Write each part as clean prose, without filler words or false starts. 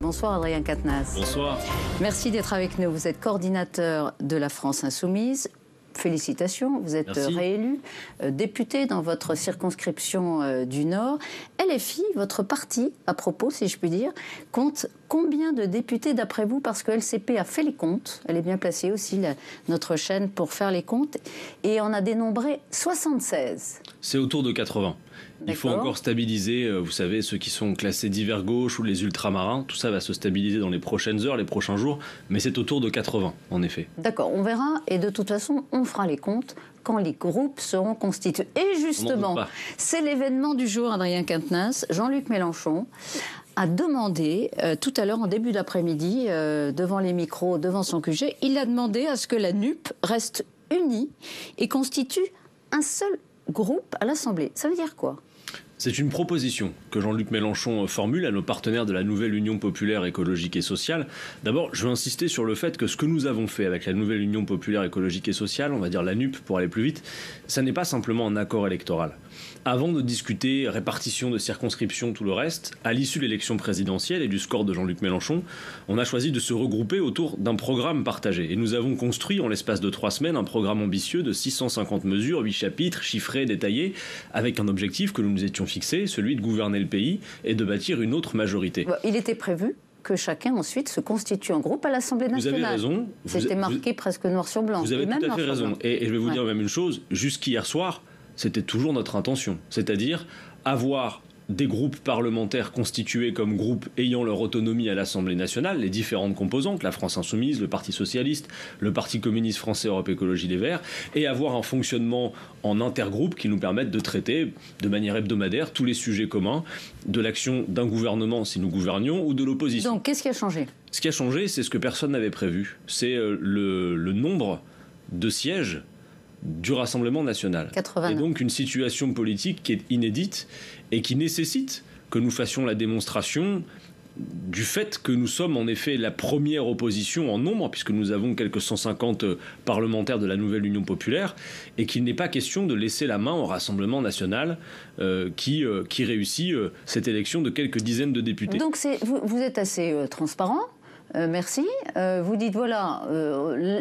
Bonsoir Adrien Quatennens. Bonsoir. Merci d'être avec nous. Vous êtes coordinateur de la France Insoumise. Félicitations, vous êtes réélu député dans votre circonscription du Nord. LFI, votre parti, à propos, si je puis dire, compte combien de députés d'après vous? Parce que LCP a fait les comptes, elle est bien placée aussi, notre chaîne, pour faire les comptes, et on a dénombré 76. C'est autour de 80. Il faut encore stabiliser, vous savez, ceux qui sont classés divers gauche ou les ultramarins. Tout ça va se stabiliser dans les prochaines heures, les prochains jours, mais c'est autour de 80, en effet. D'accord, on verra, et de toute façon, on fera les comptes quand les groupes seront constitués. Et justement, c'est l'événement du jour, Adrien Quatennens. Jean-Luc Mélenchon a demandé, tout à l'heure en début d'après-midi, devant les micros, devant son QG, il a demandé à ce que la NUP reste unie et constitue un seul groupe à l'Assemblée. Ça veut dire quoi ? C'est une proposition que Jean-Luc Mélenchon formule à nos partenaires de la nouvelle Union populaire écologique et sociale. D'abord, je veux insister sur le fait que ce que nous avons fait avec la nouvelle Union populaire écologique et sociale, on va dire la NUP pour aller plus vite, ça n'est pas simplement un accord électoral. Avant de discuter répartition de circonscriptions, tout le reste, à l'issue de l'élection présidentielle et du score de Jean-Luc Mélenchon, on a choisi de se regrouper autour d'un programme partagé. Et nous avons construit en l'espace de 3 semaines un programme ambitieux de 650 mesures, 8 chapitres, chiffrés, détaillés, avec un objectif que nous nous étions fixé, celui de gouverner le pays et de bâtir une autre majorité. Il était prévu que chacun ensuite se constitue en groupe à l'Assemblée nationale. Vous avez raison. C'était marqué presque noir sur blanc. Vous avez tout à fait raison. Et je vais vous dire même une chose, jusqu'hier soir, c'était toujours notre intention. C'est-à-dire avoir des groupes parlementaires constitués comme groupes ayant leur autonomie à l'Assemblée nationale, les différentes composantes, la France Insoumise, le Parti Socialiste, le Parti Communiste Français, Europe Écologie Les Verts, et avoir un fonctionnement en intergroupe qui nous permette de traiter de manière hebdomadaire tous les sujets communs de l'action d'un gouvernement si nous gouvernions ou de l'opposition. Donc qu'est-ce qui a changé ? Ce qui a changé, c'est ce que personne n'avait prévu. C'est le nombre de sièges du Rassemblement national. 89. Et donc une situation politique qui est inédite et qui nécessite que nous fassions la démonstration du fait que nous sommes en effet la première opposition en nombre, puisque nous avons quelques 150 parlementaires de la nouvelle Union populaire, et qu'il n'est pas question de laisser la main au Rassemblement national qui réussit cette élection de quelques dizaines de députés. Donc vous êtes assez transparent. Merci. Vous dites, voilà,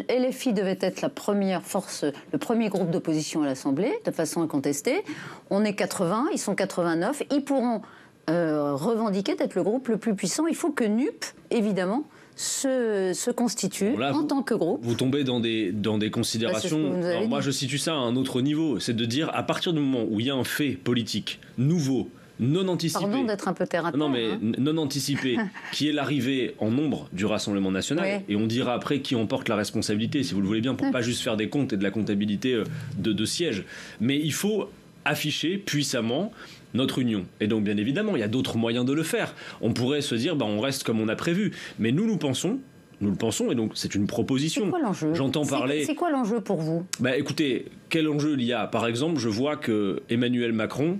LFI devait être la première force, le premier groupe d'opposition à l'Assemblée, de façon incontestée. On est 80, ils sont 89. Ils pourront revendiquer d'être le groupe le plus puissant. Il faut que NUP, évidemment, se constitue en tant que groupe. Vous tombez dans des considérations. Alors moi, je situe ça à un autre niveau. C'est de dire, à partir du moment où il y a un fait politique nouveau, non anticipé. Pardon d'être un peu terre à terre. Non, mais non anticipé, qui est l'arrivée en nombre du Rassemblement national. Oui. Et on dira après qui en porte la responsabilité, si vous le voulez bien, pour pas juste faire des comptes et de la comptabilité de sièges. Mais il faut afficher puissamment notre union. Et donc, bien évidemment, il y a d'autres moyens de le faire. On pourrait se dire, on reste comme on a prévu. Mais nous le pensons, et donc c'est une proposition. C'est quoi l'enjeu ? J'entends parler. C'est quoi l'enjeu pour vous ? Écoutez, quel enjeu il y a ? Par exemple, je vois que Emmanuel Macron,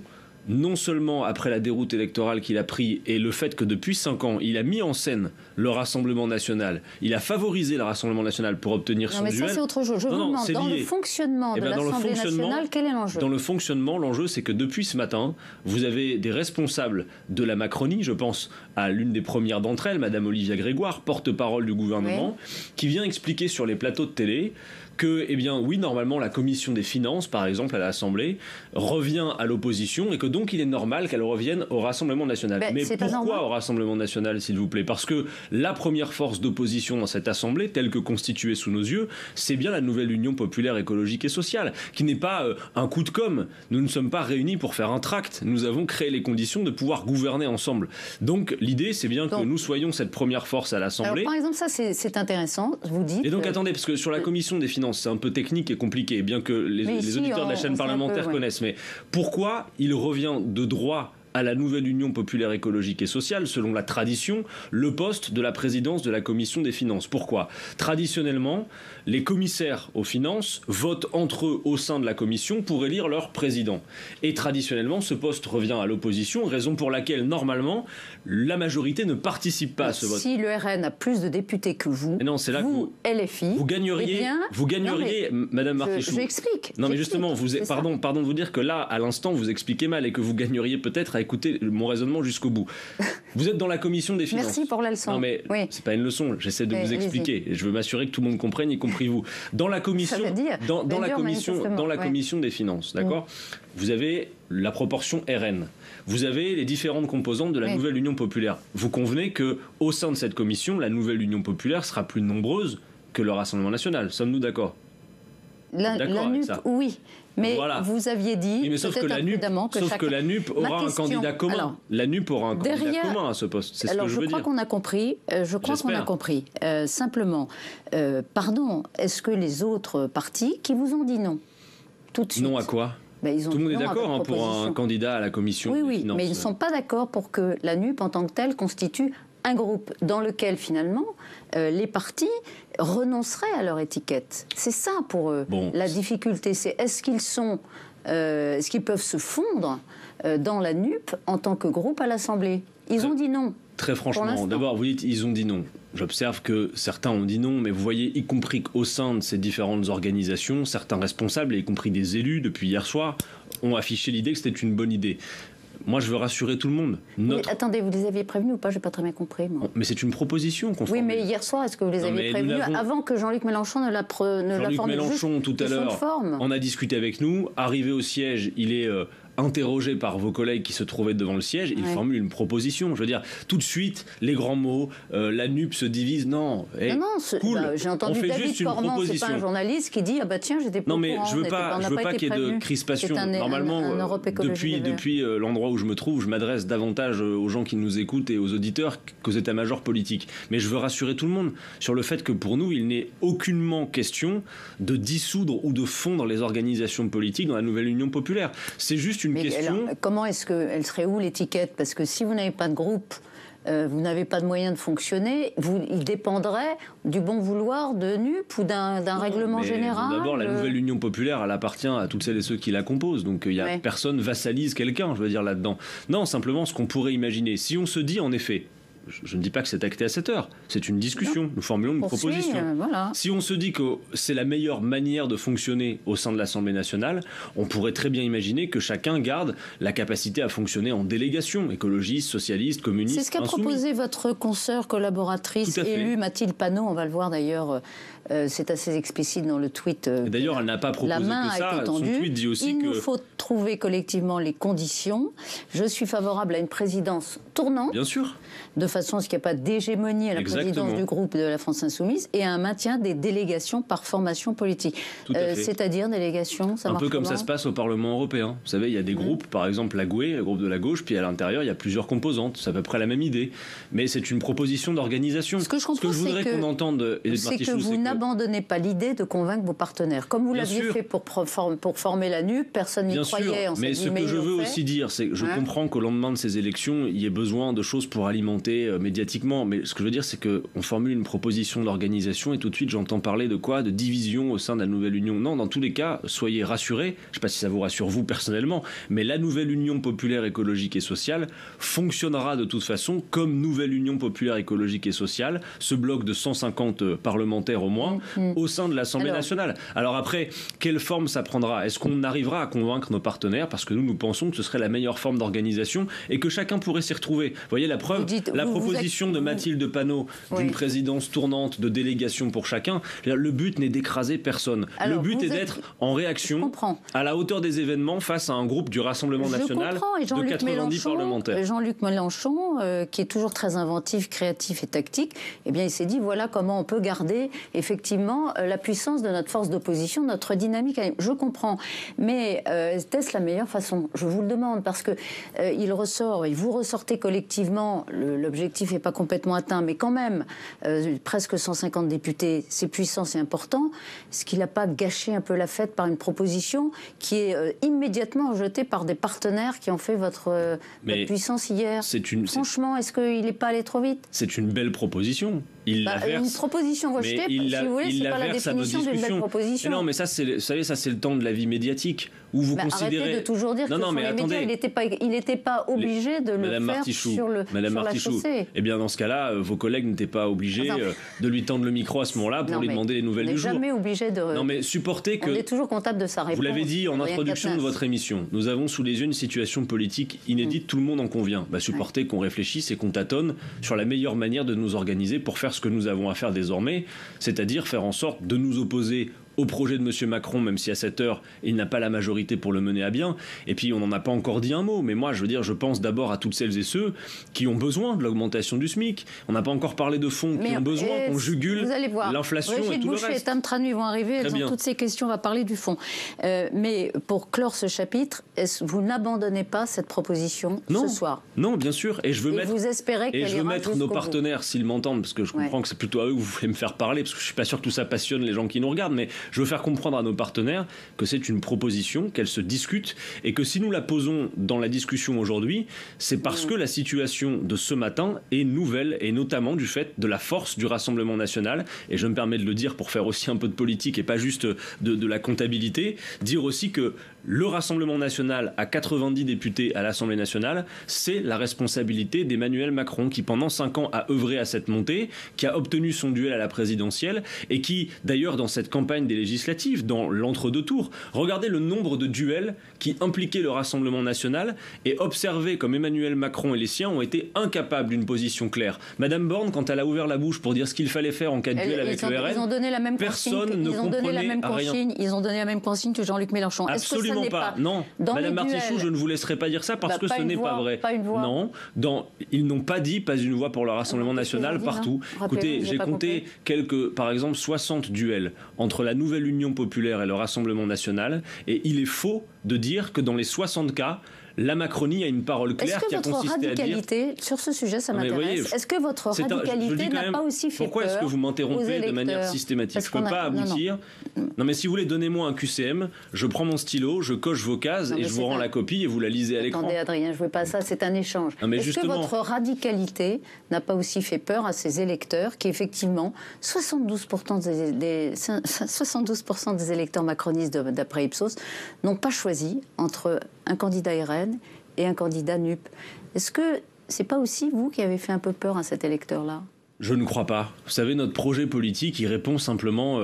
non seulement après la déroute électorale qu'il a pris et le fait que depuis 5 ans, il a mis en scène le Rassemblement national, il a favorisé le Rassemblement national pour obtenir son duel. Non, mais ça, c'est autre chose. Je vous demande, dans le fonctionnement de l'Assemblée nationale, quel est l'enjeu ? Dans le fonctionnement, l'enjeu, c'est que depuis ce matin, vous avez des responsables de la Macronie, je pense à l'une des premières d'entre elles, Madame Olivia Grégoire, porte-parole du gouvernement, qui vient expliquer sur les plateaux de télé que, oui, normalement, la commission des finances, par exemple, à l'Assemblée, revient à l'opposition et que donc il est normal qu'elle revienne au Rassemblement national. Mais pourquoi au Rassemblement national, s'il vous plaît ? Parce que la première force d'opposition dans cette Assemblée, telle que constituée sous nos yeux, c'est bien la nouvelle Union populaire écologique et sociale, qui n'est pas un coup de com'. Nous ne sommes pas réunis pour faire un tract. Nous avons créé les conditions de pouvoir gouverner ensemble. Donc l'idée, c'est bien que nous soyons cette première force à l'Assemblée. Alors, par exemple, ça, c'est intéressant, vous dites... Et donc, attendez, parce que sur la commission des finances, c'est un peu technique et compliqué, bien que les auditeurs de la chaîne parlementaire connaissent. Mais pourquoi il revient de droit à la nouvelle Union populaire écologique et sociale, selon la tradition, le poste de la présidence de la commission des finances? Pourquoi? Traditionnellement, les commissaires aux finances votent entre eux au sein de la commission pour élire leur président. Et traditionnellement, ce poste revient à l'opposition, raison pour laquelle, normalement, la majorité ne participe pas à ce vote. Si le RN a plus de députés que vous, non, c'est là vous, LFI, vous gagneriez, Madame Martichoux. Je explique. Non, mais justement, pardon de vous dire que là, à l'instant, vous expliquez mal et que vous gagneriez peut-être à écouter mon raisonnement jusqu'au bout. Vous êtes dans la commission des finances. Merci pour la leçon. Non mais c'est pas une leçon, j'essaie de vous expliquer. Et je veux m'assurer que tout le monde comprenne, y compris vous. Dans la commission, dans la commission des finances, d'accord. Vous avez la proportion RN. Vous avez les différentes composantes de la nouvelle Union populaire. Vous convenez que au sein de cette commission, la nouvelle Union populaire sera plus nombreuse que le Rassemblement national. Sommes-nous d'accord? La NUP, oui. Mais voilà. Vous aviez dit, oui, mais sauf que la NUP aura un candidat commun. Alors, la NUP aura un candidat commun à ce poste. C'est ce que je veux dire. Je crois qu'on a compris. Simplement, pardon, est-ce que les autres partis qui vous ont dit non tout de suite? Non à quoi? Tout le monde est d'accord pour un candidat à la commission des finances. Mais ils ne sont pas d'accord pour que la NUP en tant que telle constitue un groupe dans lequel finalement les partis renonceraient à leur étiquette. C'est ça pour eux. La difficulté, c'est est-ce qu'ils peuvent se fondre dans la NUP en tant que groupe à l'Assemblée? Ils ont dit non. Très franchement, d'abord vous dites ils ont dit non. J'observe que certains ont dit non, mais vous voyez, y compris qu'au sein de ces différentes organisations, certains responsables, y compris des élus depuis hier soir, ont affiché l'idée que c'était une bonne idée. Moi, je veux rassurer tout le monde. Mais attendez, vous les aviez prévenus ou pas? J'ai pas très bien compris. Moi. Mais c'est une proposition qu'on formule. Oui, mais hier soir, est-ce que vous les aviez prévenus avant que Jean-Luc Mélenchon ne la formule? Jean-Luc Mélenchon, tout à l'heure, on a discuté avec nous. Arrivé au siège, il est interrogé par vos collègues qui se trouvaient devant le siège, il formule une proposition. Je veux dire, tout de suite, les grands mots, la NUP se divise. Non, cool. J'ai entendu David Cormand, c'est pas un journaliste qui dit tiens, j'étais pas au courant. Non, mais je veux pas qu'il y ait de crispation. Normalement, depuis l'endroit où je me trouve, je m'adresse davantage aux gens qui nous écoutent et aux auditeurs qu'aux états-majors politiques. Mais je veux rassurer tout le monde sur le fait que pour nous, il n'est aucunement question de dissoudre ou de fondre les organisations politiques dans la nouvelle Union populaire. C'est juste une question. Alors, comment est-ce qu'elle serait où l'étiquette? Parce que si vous n'avez pas de groupe, vous n'avez pas de moyens de fonctionner, il dépendrait du bon vouloir de NUP ou d'un règlement général. D'abord, la nouvelle Union populaire, elle appartient à toutes celles et ceux qui la composent. Donc personne vassalise quelqu'un, je veux dire, là-dedans. Non, simplement ce qu'on pourrait imaginer. Si on se dit, en effet, je ne dis pas que c'est acté à cette heure, c'est une discussion, nous formulons une proposition. Si on se dit que c'est la meilleure manière de fonctionner au sein de l'Assemblée nationale, on pourrait très bien imaginer que chacun garde la capacité à fonctionner en délégation, écologiste, socialiste, communiste, c'est ce qu'a proposé votre consoeur collaboratrice élue Mathilde Panot, on va le voir d'ailleurs, c'est assez explicite dans le tweet. Et d'ailleurs, elle n'a pas proposé que ça, son tweet dit aussi nous faut trouver collectivement les conditions. Je suis favorable à une présidence tournante. Bien sûr. De façon à ce qu'il n'y ait pas d'hégémonie à la présidence du groupe de la France Insoumise et à un maintien des délégations par formation politique. C'est-à-dire délégations, ça marche un peu comme ça se passe au Parlement européen. Vous savez, il y a des groupes, par exemple la GUE, le groupe de la gauche, puis à l'intérieur, il y a plusieurs composantes. C'est à peu près la même idée. Mais c'est une proposition d'organisation. Ce que je voudrais qu'on entende, c'est que vous n'abandonnez pas l'idée de convaincre vos partenaires. Comme vous l'aviez fait pour former la NUP, personne n'y croyait. Mais ce que je veux aussi dire, c'est que je comprends qu'au lendemain de ces élections, il y ait besoin de choses pour alimenter médiatiquement. Mais ce que je veux dire, c'est qu'on formule une proposition d'organisation et tout de suite, j'entends parler de quoi? De division au sein de la nouvelle Union. Non, dans tous les cas, soyez rassurés. Je ne sais pas si ça vous rassure vous personnellement, mais la nouvelle Union populaire écologique et sociale fonctionnera de toute façon comme nouvelle Union populaire écologique et sociale, ce bloc de 150 parlementaires au moins, au sein de l'Assemblée nationale. Alors après, quelle forme ça prendra? Est-ce qu'on arrivera à convaincre nos partenaires? Parce que nous pensons que ce serait la meilleure forme d'organisation et que chacun pourrait s'y retrouver. Vous voyez la preuve, la proposition de Mathilde Panot d'une présidence tournante de délégation pour chacun, le but n'est d'écraser personne. Le but est d'être en réaction à la hauteur des événements face à un groupe du Rassemblement national de 90 parlementaires. Jean-Luc Mélenchon, qui est toujours très inventif, créatif et tactique, eh bien, il s'est dit voilà comment on peut garder effectivement la puissance de notre force d'opposition, notre dynamique. Je comprends, mais est-ce la meilleure façon? Je vous le demande parce que vous ressortez collectivement, l'objectif n'est pas complètement atteint, mais quand même, presque 150 députés, c'est puissant, c'est important. Est-ce qu'il n'a pas gâché un peu la fête par une proposition qui est immédiatement rejetée par des partenaires qui ont fait votre puissance hier? Franchement, est-ce qu'il n'est pas allé trop vite? C'est une belle proposition. Une proposition rejetée, si vous voulez, c'est pas la définition d'une belle proposition. Mais non, mais ça, vous savez, ça c'est le temps de la vie médiatique où vous considérez. Arrêtez de toujours dire que sur les médias, il n'était pas obligé de le faire sur la chaussée. discuter. Eh bien, dans ce cas-là, vos collègues n'étaient pas obligés de lui tendre le micro à ce moment-là pour lui demander les nouvelles du jour. On n'est jamais obligé de... Non, mais supportez que... On est toujours comptable de sa réponse. Vous l'avez dit en introduction de votre émission, nous avons sous les yeux une situation politique inédite, tout le monde en convient. Supportez qu'on réfléchisse et qu'on tâtonne sur la meilleure manière de nous organiser pour faire ce que nous avons à faire désormais, c'est-à-dire faire en sorte de nous opposer au projet de M. Macron, même si à cette heure, il n'a pas la majorité pour le mener à bien. Et puis, on n'en a pas encore dit un mot. Mais moi, je veux dire, je pense d'abord à toutes celles et ceux qui ont besoin de l'augmentation du SMIC. On n'a pas encore parlé de fonds qui ont besoin qu'on jugule l'inflation et tout le reste. Et Tam Tranui vont arriver. Très bien. Toutes ces questions, on va parler du fond. Mais pour clore ce chapitre, vous n'abandonnez pas cette proposition ce soir? Non, bien sûr. Et je veux mettre, vous espérez et je veux mettre nos partenaires, s'ils m'entendent, parce que je comprends que c'est plutôt à eux que vous voulez me faire parler, parce que je ne suis pas sûr que tout ça passionne les gens qui nous regardent, mais je veux faire comprendre à nos partenaires que c'est une proposition, qu'elle se discute, et que si nous la posons dans la discussion aujourd'hui, c'est parce que la situation de ce matin est nouvelle, et notamment du fait de la force du Rassemblement national, et je me permets de le dire pour faire aussi un peu de politique et pas juste de la comptabilité, dire aussi que le Rassemblement national à 90 députés à l'Assemblée nationale, c'est la responsabilité d'Emmanuel Macron qui pendant 5 ans a œuvré à cette montée, qui a obtenu son duel à la présidentielle et qui d'ailleurs dans cette campagne des législatives, dans l'entre-deux tours, regardez le nombre de duels qui impliquaient le Rassemblement national et observez comme Emmanuel Macron et les siens ont été incapables d'une position claire. Madame Borne, quand elle a ouvert la bouche pour dire ce qu'il fallait faire en cas de duel avec le RN, ils ont donné la même personne ne comprenait rien. Ils ont donné la même consigne que Jean-Luc Mélenchon. Absolument pas. Non, Madame Martichoux, je ne vous laisserai pas dire ça parce que ce n'est pas vrai. Pas une voix. Non, ils n'ont pas dit pas une voix pour le Rassemblement national partout. Écoutez, j'ai compté par exemple 60 duels entre la Nouvelle Union populaire et le Rassemblement national, et il est faux de dire que dans les 60 cas, la Macronie a une parole claire qui a consisté à dire... Est-ce que votre radicalité, sur ce sujet, ça m'intéresse, est-ce que votre radicalité n'a pas aussi fait peur? Pourquoi est-ce que vous m'interrompez de manière systématique? Je ne peux pas aboutir. Non, mais si vous voulez, donnez-moi un QCM, je prends mon stylo, je coche vos cases et je vous rends la copie et vous la lisez à l'écran. Attendez, Adrien, je ne veux pas ça, c'est un échange. Est-ce que votre radicalité n'a pas aussi fait peur à ces électeurs qui, effectivement, 72% des électeurs macronistes, d'après Ipsos, n'ont pas choisi entre un candidat RN et un candidat NUP. Est-ce que c'est pas aussi vous qui avez fait un peu peur à cet électeur-là? Je ne crois pas. Vous savez, notre projet politique, il répond simplement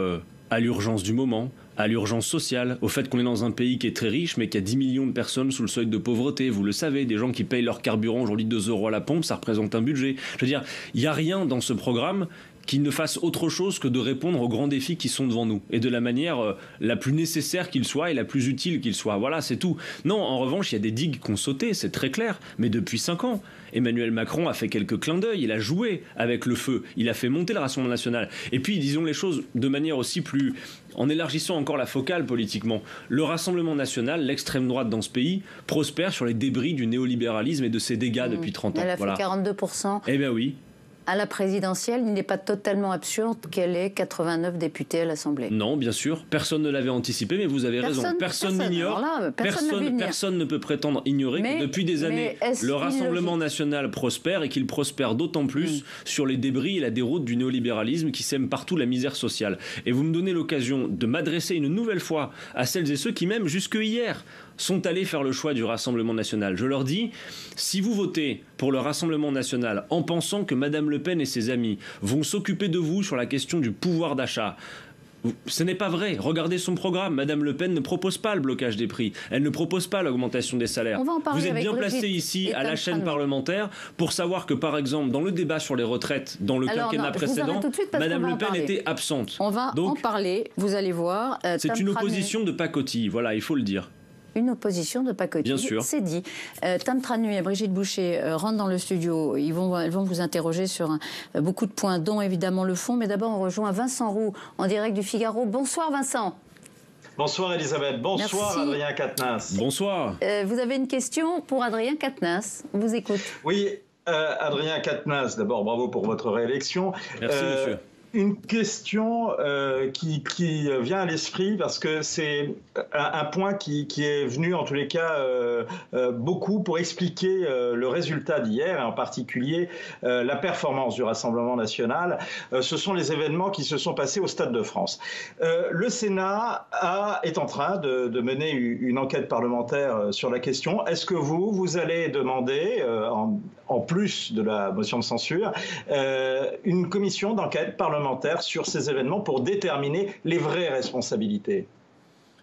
à l'urgence du moment, à l'urgence sociale, au fait qu'on est dans un pays qui est très riche, mais qui a 10 millions de personnes sous le seuil de pauvreté. Vous le savez, des gens qui payent leur carburant aujourd'hui 2 € à la pompe, ça représente un budget. Je veux dire, il n'y a rien dans ce programme qui ne fasse autre chose que de répondre aux grands défis qui sont devant nous, et de la manière la plus nécessaire qu'il soit et la plus utile qu'il soit. Voilà, c'est tout. Non, en revanche, il y a des digues qui ont sauté, c'est très clair, mais depuis 5 ans. Emmanuel Macron a fait quelques clins d'œil, il a joué avec le feu, il a fait monter le Rassemblement national. Et puis, disons les choses de manière aussi plus... en élargissant encore la focale politiquement. Le Rassemblement national, l'extrême droite dans ce pays, prospère sur les débris du néolibéralisme et de ses dégâts depuis 30 ans. Elle a fait 42%. Eh bien oui. À la présidentielle, il n'est pas totalement absurde qu'elle ait 89 députés à l'Assemblée. Non, bien sûr. Personne ne l'avait anticipé, mais vous avez raison. Personne n'ignore. Personne ne peut prétendre ignorer que depuis des années, le Rassemblement national prospère et qu'il prospère d'autant plus sur les débris et la déroute du néolibéralisme qui sème partout la misère sociale. Et vous me donnez l'occasion de m'adresser une nouvelle fois à celles et ceux qui, même jusque hier, sont allés faire le choix du Rassemblement national. Je leur dis, si vous votez pour le Rassemblement national en pensant que Madame Le Pen et ses amis vont s'occuper de vous sur la question du pouvoir d'achat, ce n'est pas vrai. Regardez son programme. Madame Le Pen ne propose pas le blocage des prix. Elle ne propose pas l'augmentation des salaires. Vous êtes bien placé ici à la chaîne parlementaire pour savoir que, par exemple, dans le débat sur les retraites, dans le quinquennat précédent, Madame Le Pen était absente. On va en parler. Vous allez voir. C'est une opposition de pacotille. Voilà, il faut le dire. Une opposition de pacotille. Bien sûr. C'est dit. Tam Tranui et Brigitte Boucher rentrent dans le studio. Elles vont vous interroger sur beaucoup de points, dont évidemment le fond. Mais d'abord, on rejoint Vincent Roux en direct du Figaro. Bonsoir Vincent. Bonsoir Elisabeth. Bonsoir. Merci. Adrien Quatennens. Bonsoir. Vous avez une question pour Adrien Quatennens. On vous écoute. Oui, Adrien Quatennens, d'abord bravo pour votre réélection. Merci monsieur. une question qui vient à l'esprit parce que c'est un point qui est venu en tous les cas beaucoup pour expliquer le résultat d'hier, et en particulier la performance du Rassemblement national. Ce sont les événements qui se sont passés au Stade de France. Le Sénat est en train de mener une enquête parlementaire sur la question. Est-ce que vous allez demander, en plus de la motion de censure, une commission d'enquête parlementaire sur ces événements pour déterminer les vraies responsabilités?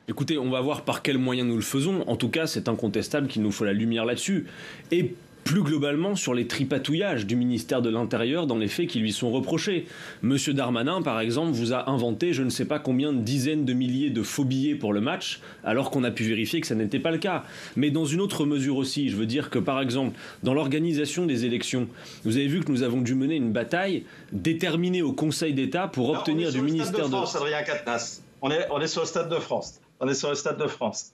Écoutez, on va voir par quels moyens nous le faisons. En tout cas, c'est incontestable qu'il nous faut la lumière là-dessus. Et plus globalement sur les tripatouillages du ministère de l'Intérieur dans les faits qui lui sont reprochés. Monsieur Darmanin, par exemple, vous a inventé je ne sais pas combien de dizaines de milliers de faux billets pour le match, alors qu'on a pu vérifier que ça n'était pas le cas. Mais dans une autre mesure aussi, je veux dire que par exemple, dans l'organisation des élections, vous avez vu que nous avons dû mener une bataille déterminée au Conseil d'État pour obtenir du ministère de France, Adrien Quatennens. On est sur le Stade de France. On est sur le Stade de France.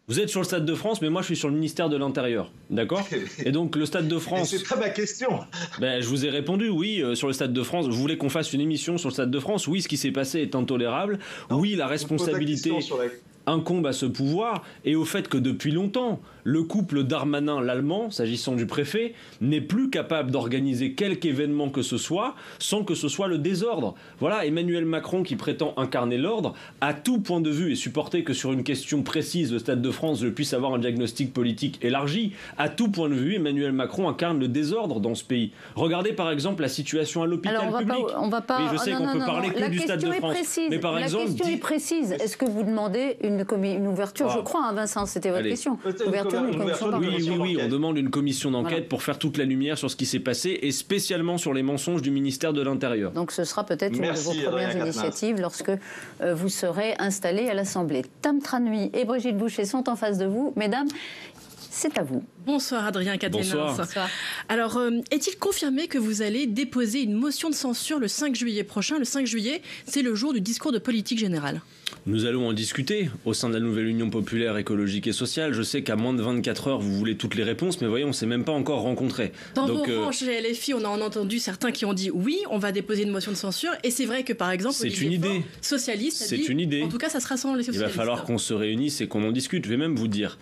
Vous êtes sur le Stade de France, mais moi je suis sur le ministère de l'Intérieur, d'accord? Et donc le Stade de France... C'est pas ma question. Ben, je vous ai répondu, oui, sur le Stade de France. Vous voulez qu'on fasse une émission sur le Stade de France? Oui, ce qui s'est passé est intolérable. Non, oui, la responsabilité incombe à ce pouvoir et au fait que depuis longtemps, le couple Darmanin-Lallemand, s'agissant du préfet, n'est plus capable d'organiser quelque événement que ce soit sans que ce soit le désordre. Voilà, Emmanuel Macron, qui prétend incarner l'ordre, à tout point de vue et supporter que sur une question précise, le Stade de France je puisse avoir un diagnostic politique élargi. À tout point de vue, Emmanuel Macron incarne le désordre dans ce pays. Regardez par exemple la situation à l'hôpital public. On va pas... Mais je sais qu'on peut parler que du Stade de France. Mais par exemple, la question est précise. Est-ce que vous demandez une ouverture, je crois, Vincent, c'était votre question. Ouverture d'une commission d'enquête. Oui, on demande une commission d'enquête pour faire toute la lumière sur ce qui s'est passé et spécialement sur les mensonges du ministère de l'Intérieur. Donc ce sera peut-être une de vos premières initiatives lorsque vous serez installé à l'Assemblée. Tam Tranui et Brigitte Boucher sont en face de vous. Mesdames, c'est à vous. Bonsoir Adrien Quatennens. Bonsoir. Alors, est-il confirmé que vous allez déposer une motion de censure le 5 juillet prochain? Le 5 juillet, c'est le jour du discours de politique générale. Nous allons en discuter au sein de la nouvelle Union populaire écologique et sociale. Je sais qu'à moins de 24 heures, vous voulez toutes les réponses, mais voyez, on ne s'est même pas encore rencontrés. Dans vos rangs chez LFI, on a entendu certains qui ont dit oui, on va déposer une motion de censure. Et c'est vrai que par exemple, c'est une idée. Socialiste a dit, c'est une idée. En tout cas, ça sera sans les socialistes. Il va falloir qu'on se réunisse et qu'on en discute. Je vais même vous dire,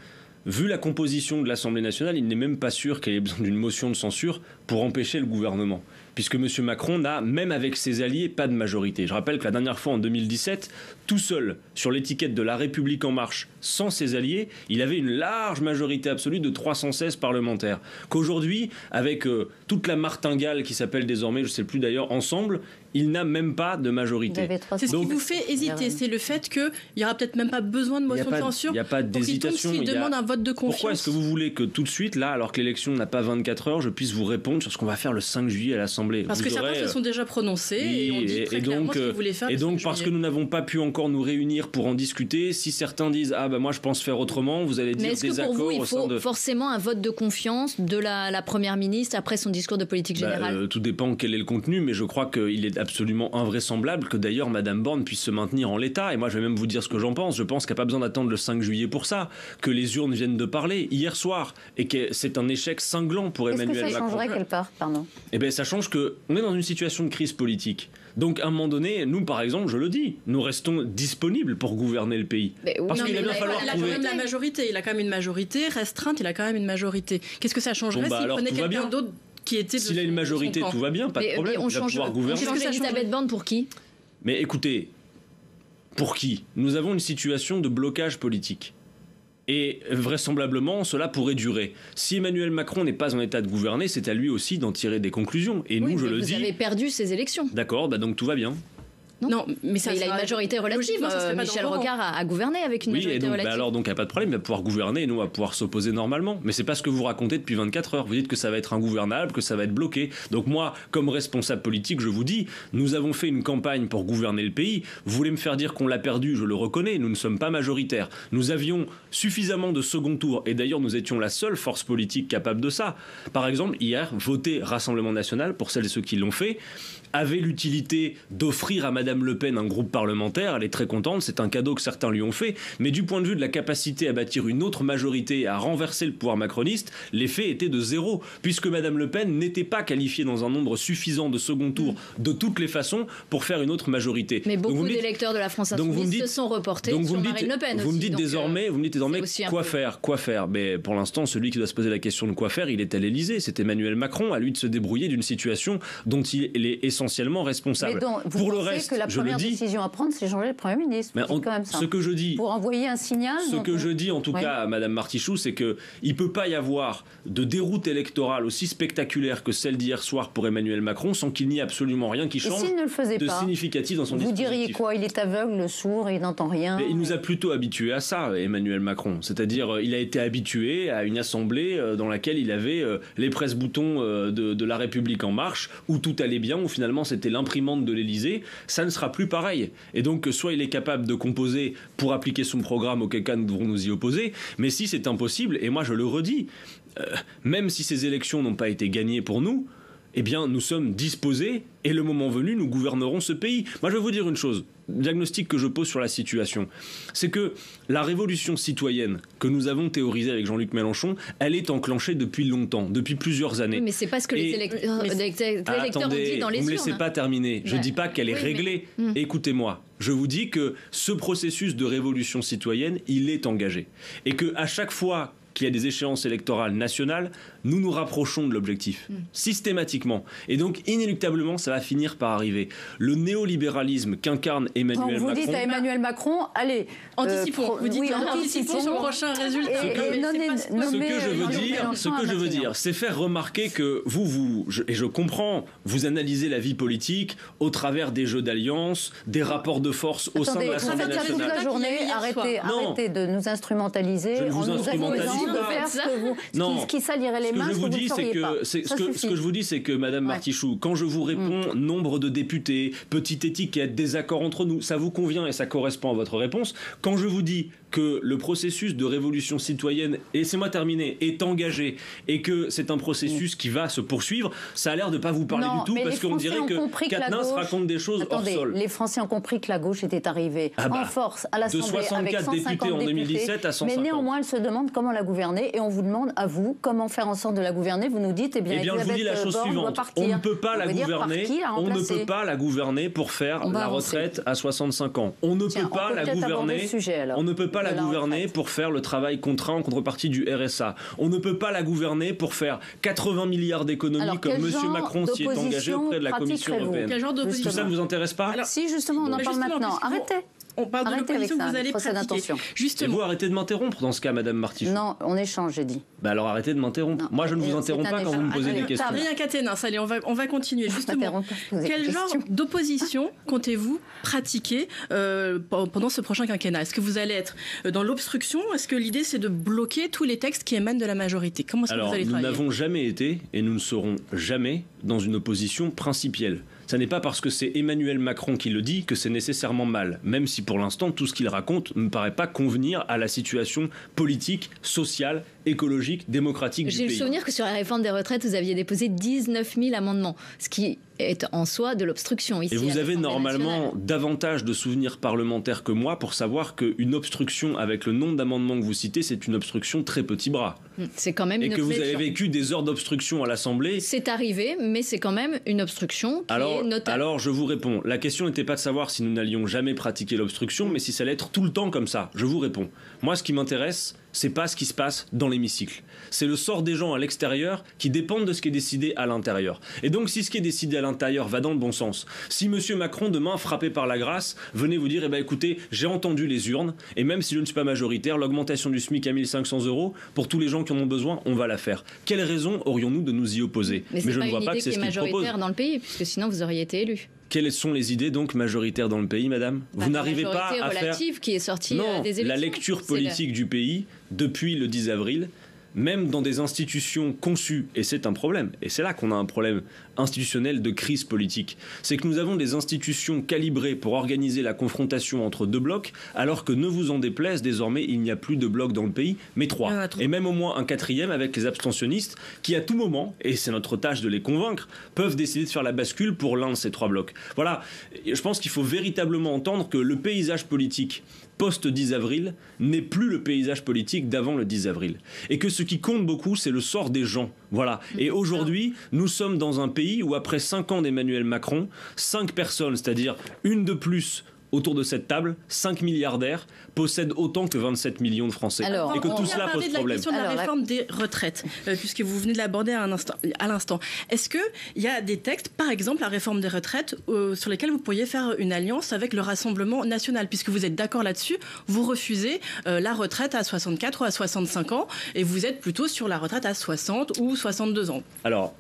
vu la composition de l'Assemblée nationale, il n'est même pas sûr qu'elle ait besoin d'une motion de censure pour empêcher le gouvernement. Puisque M. Macron n'a, même avec ses alliés, pas de majorité. Je rappelle que la dernière fois, en 2017, tout seul, sur l'étiquette de La République En Marche, sans ses alliés, il avait une large majorité absolue de 316 parlementaires. Qu'aujourd'hui, avec toute la martingale qui s'appelle désormais, je ne sais plus d'ailleurs, Ensemble, il n'a même pas de majorité. C'est ce qui vous fait hésiter, c'est le fait qu'il n'y aura peut-être même pas besoin de motion de censure. Il n'y a pas d'hésitation. Il demande un vote de confiance. Pourquoi est-ce que vous voulez que tout de suite, là, alors que l'élection n'a pas 24 heures, je puisse vous répondre sur ce qu'on va faire le 5 juillet à l'Assemblée? Parce que certains se sont déjà prononcés et ont dit très clairement ce qu'ils voulaient faire. Et donc, parce que nous n'avons pas pu encore nous réunir pour en discuter, si certains disent « Ah, ben moi je pense faire autrement », vous allez dire désaccord au sein de... Mais est-ce que pour vous, il faut forcément un vote de confiance de la Première ministre après son discours de politique générale? Tout dépend quel est le contenu, mais je crois qu'il est absolument invraisemblable que d'ailleurs Madame Borne puisse se maintenir en l'état. Et moi je vais même vous dire ce que j'en pense. Je pense qu'il n'y a pas besoin d'attendre le 5 juillet pour ça, que les urnes viennent de parler hier soir et que c'est un échec cinglant pour Emmanuel Macron. Est-ce que ça changerait qu'elle parte, pardon? Eh bien ça change qu'on est dans une situation de crise politique. Donc à un moment donné, nous par exemple, je le dis, nous restons disponibles pour gouverner le pays. Parce qu'il va falloir trouver... Il a quand même la majorité, il a quand même une majorité restreinte, il a quand même une majorité. Qu'est-ce que ça changerait s'il prenait quelqu'un d'autre qui était... S'il a une majorité, tout va bien, pas de problème, il va pouvoir gouverner. Qu'est-ce que ça change Elisabeth Borne pour qui? Mais écoutez, pour qui? Nous avons une situation de blocage politique. Et vraisemblablement, cela pourrait durer. Si Emmanuel Macron n'est pas en état de gouverner, c'est à lui aussi d'en tirer des conclusions. Et nous, je le dis... Vous avez perdu ces élections. D'accord, donc tout va bien. Non, mais il a une majorité relative. Michel Rocard a gouverné avec une majorité relative. Alors donc il n'y a pas de problème, il va pouvoir gouverner et nous on va pouvoir s'opposer normalement. Mais c'est pas ce que vous racontez depuis 24 heures. Vous dites que ça va être ingouvernable, que ça va être bloqué. Donc moi, comme responsable politique, je vous dis, nous avons fait une campagne pour gouverner le pays. Vous voulez me faire dire qu'on l'a perdu, je le reconnais, nous ne sommes pas majoritaires. Nous avions suffisamment de second tour et d'ailleurs nous étions la seule force politique capable de ça. Par exemple, hier, voter Rassemblement National, pour celles et ceux qui l'ont fait, avait l'utilité d'offrir à Madame Madame Le Pen un groupe parlementaire, elle est très contente, c'est un cadeau que certains lui ont fait, mais du point de vue de la capacité à bâtir une autre majorité, à renverser le pouvoir macroniste, l'effet était de zéro, puisque Madame Le Pen n'était pas qualifiée dans un nombre suffisant de second tour de toutes les façons pour faire une autre majorité. Mais beaucoup d'électeurs de la France insoumise se sont reportés sur Marine Le Pen. Vous me dites désormais quoi faire. Mais pour l'instant, celui qui doit se poser la question de quoi faire, il est à l'Élysée. C'est Emmanuel Macron, à lui de se débrouiller d'une situation dont il est essentiellement responsable. Mais donc, pour le reste, que la première décision à prendre, c'est changer le Premier ministre. Quand même ça. Ce que je dis, pour envoyer un signal. Ce que je dis en tout cas à Madame Martichoux, c'est que il peut pas y avoir de déroute électorale aussi spectaculaire que celle d'hier soir pour Emmanuel Macron sans qu'il n'y ait absolument rien qui change de significatif dans son dispositif. Vous diriez quoi? Il est aveugle, sourd, il n'entend rien. Mais il nous a plutôt habitués à ça, Emmanuel Macron. C'est-à-dire, il a été habitué à une assemblée dans laquelle il avait les presse-boutons de La République En Marche, où tout allait bien, où finalement c'était l'imprimante de l'Élysée. Ça ne sera plus pareil. Et donc, soit il est capable de composer pour appliquer son programme, auquel cas nous devrons nous y opposer. Mais si c'est impossible, et moi je le redis, même si ces élections n'ont pas été gagnées pour nous, eh bien, nous sommes disposés et le moment venu, nous gouvernerons ce pays. Moi, je vais vous dire une chose, le diagnostic que je pose sur la situation, c'est que la révolution citoyenne que nous avons théorisée avec Jean-Luc Mélenchon, elle est enclenchée depuis longtemps, depuis plusieurs années. Oui, mais c'est pas ce que les électeurs ont dit dans les urnes. Vous me laissez pas terminer. Je dis pas qu'elle est réglée. Écoutez-moi. Je vous dis que ce processus de révolution citoyenne, il est engagé. Et qu'à chaque fois qu'il y a des échéances électorales nationales, nous nous rapprochons de l'objectif, systématiquement. Et donc, inéluctablement, ça va finir par arriver. Le néolibéralisme qu'incarne Emmanuel Macron... Vous dites à Emmanuel Macron, allez... Anticipons. Vous dites anticipons sur le prochain résultat. Ce que je veux dire, c'est faire remarquer que et je comprends, vous analysez la vie politique au travers des jeux d'alliance, des rapports de force au sein de l'Assemblée nationale. Toute la journée, arrêtez de nous instrumentaliser. Je ne vous instrumentalise pas. Ce qui salirait les mains, vous ne le feriez pas. Ce que je vous dis, c'est que Madame Martichoux, quand je vous réponds nombre de députés, petite étiquette, désaccord entre nous, ça vous convient et ça correspond à votre réponse. Quand je vous dis que le processus de révolution citoyenne, et laissez-moi terminer, est engagé et que c'est un processus qui va se poursuivre, ça a l'air de ne pas vous parler du tout parce qu'on dirait que Quatennens raconte des choses hors sol. Les Français ont compris que la gauche était arrivée en force à l'Assemblée avec 150 députés en 2017 à 150. Mais néanmoins, elle se demande comment la gouverner et on vous demande à vous comment faire en sorte de la gouverner. Vous nous dites, je vous dis la chose suivante. On ne peut pas la gouverner. On ne peut pas la gouverner pour faire la retraite à 65 ans. On ne peut pas la gouverner. On ne peut pas la gouverner pour faire le travail contraint en contrepartie du RSA. On ne peut pas la gouverner pour faire 80 milliards d'économies comme M. Macron s'y est engagé auprès de la Commission européenne. Tout ça ne vous intéresse pas? Si, justement, on en parle maintenant. Arrêtez. On parle de l'opposition que vous allez pratiquer. Et vous arrêtez de m'interrompre dans ce cas, Madame Martichoux. Non, on échange, j'ai dit. Alors arrêtez de m'interrompre. Moi, je ne vous interromps pas quand vous me posez des questions. Rien Quatennens, allez, on va continuer. Justement, quel genre d'opposition comptez-vous pratiquer pendant ce prochain quinquennat? Est-ce que vous allez être dans l'obstruction? Est-ce que l'idée, c'est de bloquer tous les textes qui émanent de la majorité? Comment est-ce que vous allez travailler? Nous n'avons jamais été, et nous ne serons jamais, dans une opposition principielle. Ça n'est pas parce que c'est Emmanuel Macron qui le dit que c'est nécessairement mal, même si pour l'instant tout ce qu'il raconte ne me paraît pas convenir à la situation politique, sociale, écologique, démocratique du pays. J'ai le souvenir que sur la réforme des retraites, vous aviez déposé 19 000 amendements, ce qui est en soi de l'obstruction ici. Et vous avez normalement davantage de souvenirs parlementaires que moi pour savoir qu'une obstruction avec le nombre d'amendements que vous citez, c'est une obstruction très petit bras. C'est quand même une obstruction. Et que vous avez vécu des heures d'obstruction à l'Assemblée. C'est arrivé, mais c'est quand même une obstruction qui est notable. Alors je vous réponds. La question n'était pas de savoir si nous n'allions jamais pratiquer l'obstruction, mais si ça allait être tout le temps comme ça. Je vous réponds. Moi, ce qui m'intéresse, c'est pas ce qui se passe dans l'hémicycle. C'est le sort des gens à l'extérieur qui dépendent de ce qui est décidé à l'intérieur. Et donc, si ce qui est décidé à l'intérieur va dans le bon sens, si M. Macron, demain, frappé par la grâce, venait vous dire, écoutez, j'ai entendu les urnes, et même si je ne suis pas majoritaire, l'augmentation du SMIC à 1 500 € pour tous les gens qui en ont besoin, on va la faire. Quelle raison aurions-nous de nous y opposer? Mais je ne vois pas que c'est ce qu'il propose. C'est majoritaire dans le pays, puisque sinon vous auriez été élu. Quelles sont les idées donc majoritaires dans le pays, madame? Vous n'arrivez pas à faire... qui est sortie non, des élections. La lecture politique du pays, depuis le 10 avril, même dans des institutions conçues, et c'est un problème, et c'est là qu'on a un problème institutionnel de crise politique, c'est que nous avons des institutions calibrées pour organiser la confrontation entre deux blocs, alors que ne vous en déplaise, désormais il n'y a plus de blocs dans le pays, mais 3. Et même au moins un 4e avec les abstentionnistes, qui à tout moment, et c'est notre tâche de les convaincre, peuvent décider de faire la bascule pour l'un de ces 3 blocs. Voilà, je pense qu'il faut véritablement entendre que le paysage politique post-10 avril n'est plus le paysage politique d'avant le 10 avril. Et que ce qui compte beaucoup, c'est le sort des gens. Voilà. Et aujourd'hui, nous sommes dans un pays où, après 5 ans d'Emmanuel Macron, 5 personnes, c'est-à-dire une de plus autour de cette table, 5 milliardaires, possèdent autant que 27 millions de Français. Alors, et que tout cela pose problème. On va parler de la question de la réforme des retraites, puisque vous venez de l'aborder à l'instant. Est-ce qu'il y a des textes, par exemple la réforme des retraites, sur lesquels vous pourriez faire une alliance avec le Rassemblement national, puisque vous êtes d'accord là-dessus, vous refusez la retraite à 64 ou à 65 ans, et vous êtes plutôt sur la retraite à 60 ou 62 ans. Alors,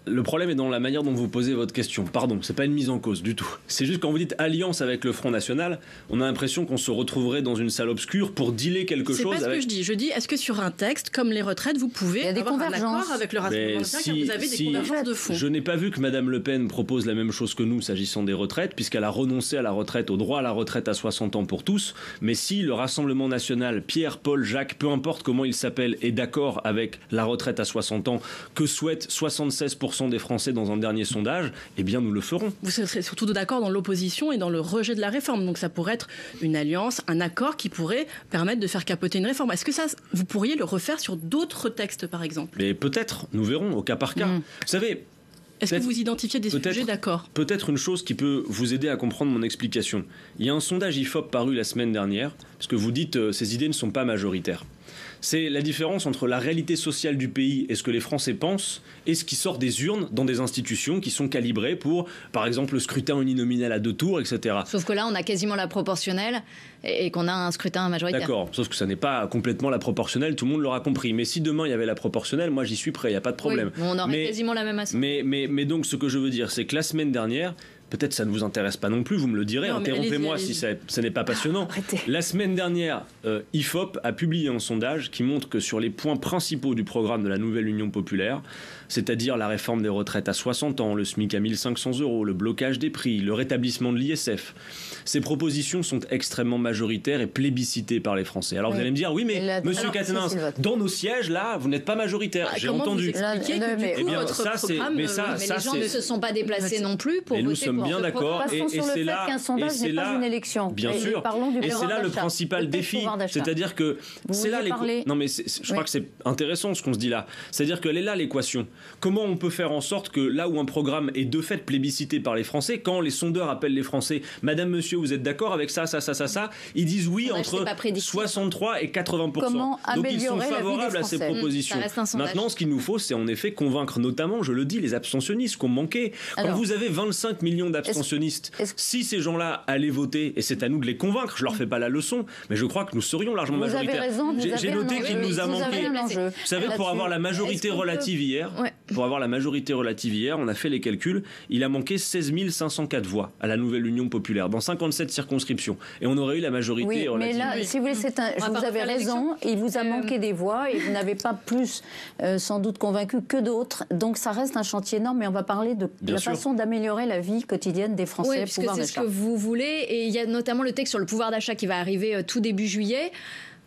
le problème est dans la manière dont vous posez votre question. Pardon, c'est pas une mise en cause du tout. C'est juste quand vous dites alliance avec le Front National, on a l'impression qu'on se retrouverait dans une salle obscure pour dealer quelque chose. C'est pas ce que je dis. Je dis, est-ce que sur un texte comme les retraites, vous pouvez avoir un accord avec le Rassemblement national, car vous avez des convergences de fond. Je n'ai pas vu que Madame Le Pen propose la même chose que nous s'agissant des retraites, puisqu'elle a renoncé à la retraite, au droit à la retraite à 60 ans pour tous. Mais si le Rassemblement national, Pierre, Paul, Jacques, peu importe comment il s'appelle, est d'accord avec la retraite à 60 ans, que souhaitent 76% des Français dans un dernier sondage, eh bien nous le ferons. Vous serez surtout d'accord dans l'opposition et dans le rejet de la réforme. Donc ça pourrait être une alliance, un accord qui pourrait permettre de faire capoter une réforme. Est-ce que ça, vous pourriez le refaire sur d'autres textes, par exemple ? Mais peut-être, nous verrons au cas par cas. Vous savez... Est-ce que vous identifiez des sujets d'accord ? Peut-être une chose qui peut vous aider à comprendre mon explication. Il y a un sondage IFOP paru la semaine dernière, parce que vous dites ces idées ne sont pas majoritaires. C'est la différence entre la réalité sociale du pays et ce que les Français pensent et ce qui sort des urnes dans des institutions qui sont calibrées pour, par exemple, le scrutin uninominal à 2 tours, etc. Sauf que là, on a quasiment la proportionnelle et qu'on a un scrutin majoritaire. D'accord, sauf que ça n'est pas complètement la proportionnelle, tout le monde l'aura compris. Mais si demain il y avait la proportionnelle, moi j'y suis prêt, il n'y a pas de problème. Oui, on aurait quasiment la même assemblée. Mais donc ce que je veux dire, c'est que la semaine dernière, peut-être ça ne vous intéresse pas non plus, vous me le direz, interrompez-moi si ça n'est pas passionnant. La semaine dernière, IFOP a publié un sondage qui montre que sur les points principaux du programme de la nouvelle Union populaire, c'est-à-dire la réforme des retraites à 60 ans, le SMIC à 1 500 €, le blocage des prix, le rétablissement de l'ISF, ces propositions sont extrêmement majoritaires et plébiscitées par les Français. Alors vous allez me dire, oui mais Monsieur Catenins, dans nos sièges là, vous n'êtes pas majoritaire, j'ai entendu. Eh bien ça c'est... Mais les gens ne se sont pas déplacés non plus pour voter. Nous sommes bien d'accord, et c'est là qu'un sondage n'est pas une élection. Bien sûr, et c'est là le principal défi, c'est-à-dire que c'est là non mais je crois que c'est intéressant ce qu'on se dit là, c'est-à-dire qu'elle est là l'équation. Comment on peut faire en sorte que là où un programme est de fait plébiscité par les Français, quand les sondeurs appellent les Français, Madame, Monsieur, vous êtes d'accord avec ça, ils disent oui entre 63 et 80%. Comment donc ils sont favorables à ces propositions. Maintenant, ce qu'il nous faut, c'est en effet convaincre notamment, je le dis, les abstentionnistes qui ont manqué. Quand vous avez 25 millions d'abstentionnistes, si ces gens-là allaient voter, et c'est à nous de les convaincre, je leur fais pas la leçon, mais je crois que nous serions largement majoritaires. J'ai noté qu'il nous a manqué. Vous savez, pour avoir la majorité relative hier, on a fait les calculs, il a manqué 16 504 voix à la nouvelle Union populaire dans 57 circonscriptions, et on aurait eu la majorité relative. Mais là, si vous voulez, vous avez raison, il vous a manqué des voix et vous n'avez pas plus sans doute convaincu que d'autres, donc ça reste un chantier énorme, mais on va parler de la façon d'améliorer la vie quotidienne des Français. Oui, parce que c'est ce que vous voulez, et il y a notamment le texte sur le pouvoir d'achat qui va arriver tout début juillet.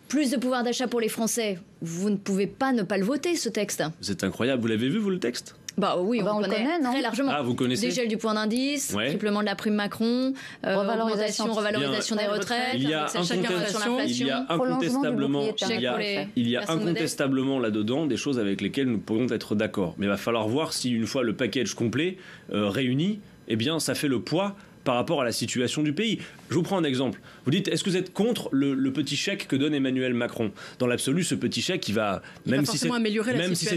Plus de pouvoir d'achat pour les Français, vous ne pouvez pas ne pas le voter, ce texte. C'est incroyable, vous l'avez vu, vous, le texte ? Bah oui, on le connaît très largement. Ah, vous connaissez ? Dégel du point d'indice, triplement de la prime Macron, revalorisation des retraites, il y a incontestablement là-dedans des choses avec lesquelles nous pourrions être d'accord. Mais il va falloir voir si, une fois le package complet réuni, eh bien, ça fait le poids par rapport à la situation du pays. Je vous prends un exemple. Vous dites, est-ce que vous êtes contre le petit chèque que donne Emmanuel Macron ? Dans l'absolu, ce petit chèque, il va même si c'est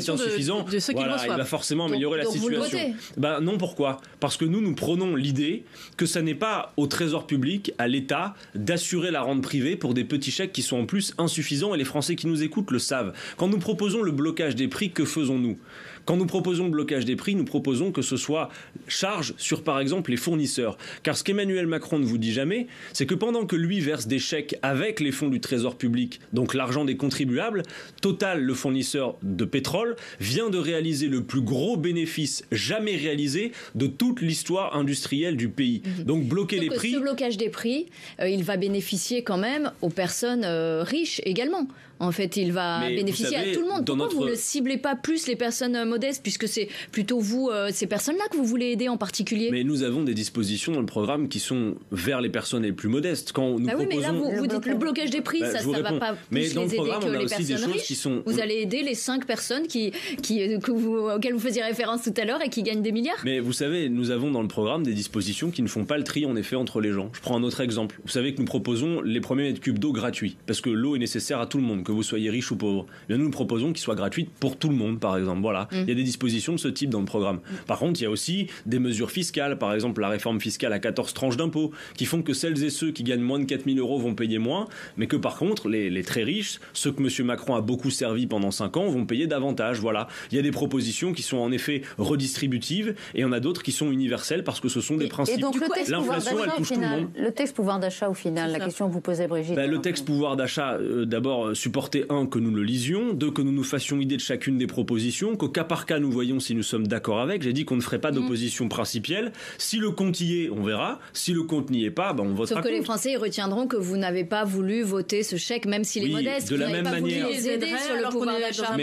insuffisant, il va forcément améliorer la situation. Non, pourquoi ? Parce que nous prenons l'idée que ça n'est pas au Trésor public, à l'État, d'assurer la rente privée pour des petits chèques qui sont en plus insuffisants, et les Français qui nous écoutent le savent. Quand nous proposons le blocage des prix, que faisons-nous ? Quand nous proposons le blocage des prix, nous proposons que ce soit charge sur, par exemple, les fournisseurs. Car ce qu'Emmanuel Macron ne vous dit jamais, c'est que pendant que lui verse des chèques avec les fonds du Trésor public, donc l'argent des contribuables, Total, le fournisseur de pétrole, vient de réaliser le plus gros bénéfice jamais réalisé de toute l'histoire industrielle du pays. Donc bloquer les prix... Ce blocage des prix, il va bénéficier quand même aux personnes riches également. En fait, il va bénéficier à tout le monde. Pourquoi vous ne ciblez pas plus les personnes modestes, puisque c'est plutôt vous, ces personnes-là que vous voulez aider en particulier? Mais nous avons des dispositions dans le programme qui sont vers les personnes les plus modestes. Quand nous proposons... Oui, mais là, vous dites le blocage des prix, ça ne va pas plus les aider que les personnes riches. Vous allez aider les 5 personnes auxquelles vous faisiez référence tout à l'heure et qui gagnent des milliards. Mais vous savez, nous avons dans le programme des dispositions qui ne font pas le tri, en effet, entre les gens. Je prends un autre exemple. Vous savez que nous proposons les premiers mètres cubes d'eau gratuits, parce que l'eau est nécessaire à tout le monde, que vous soyez riche ou pauvre. Bien, nous proposons qu'il soit gratuit pour tout le monde, par exemple. Voilà. Il y a des dispositions de ce type dans le programme. Par contre, il y a aussi des mesures fiscales, par exemple la réforme fiscale à 14 tranches d'impôts, qui font que celles et ceux qui gagnent moins de 4 000 € vont payer moins, mais que par contre, les très riches, ceux que M. Macron a beaucoup servi pendant 5 ans, vont payer davantage. Voilà. Il y a des propositions qui sont en effet redistributives, et il y en a d'autres qui sont universelles parce que ce sont des principes. Et donc l'inflation, elle touche tout le monde. Le texte pouvoir d'achat, au final, la question que vous posez, Brigitte. Le texte pouvoir d'achat, d'abord, supporter que nous le lisions, 2, que nous nous fassions idée de chacune des propositions, qu'au cas par cas nous voyons si nous sommes d'accord avec. J'ai dit qu'on ne ferait pas d'opposition principielle. Si le compte y est, on verra. Si le compte n'y est pas, on votera. Sauf que les Français retiendront que vous n'avez pas voulu voter ce chèque, même s'il est modeste. De la même manière. Vous les aider sur le pouvoir d'achat.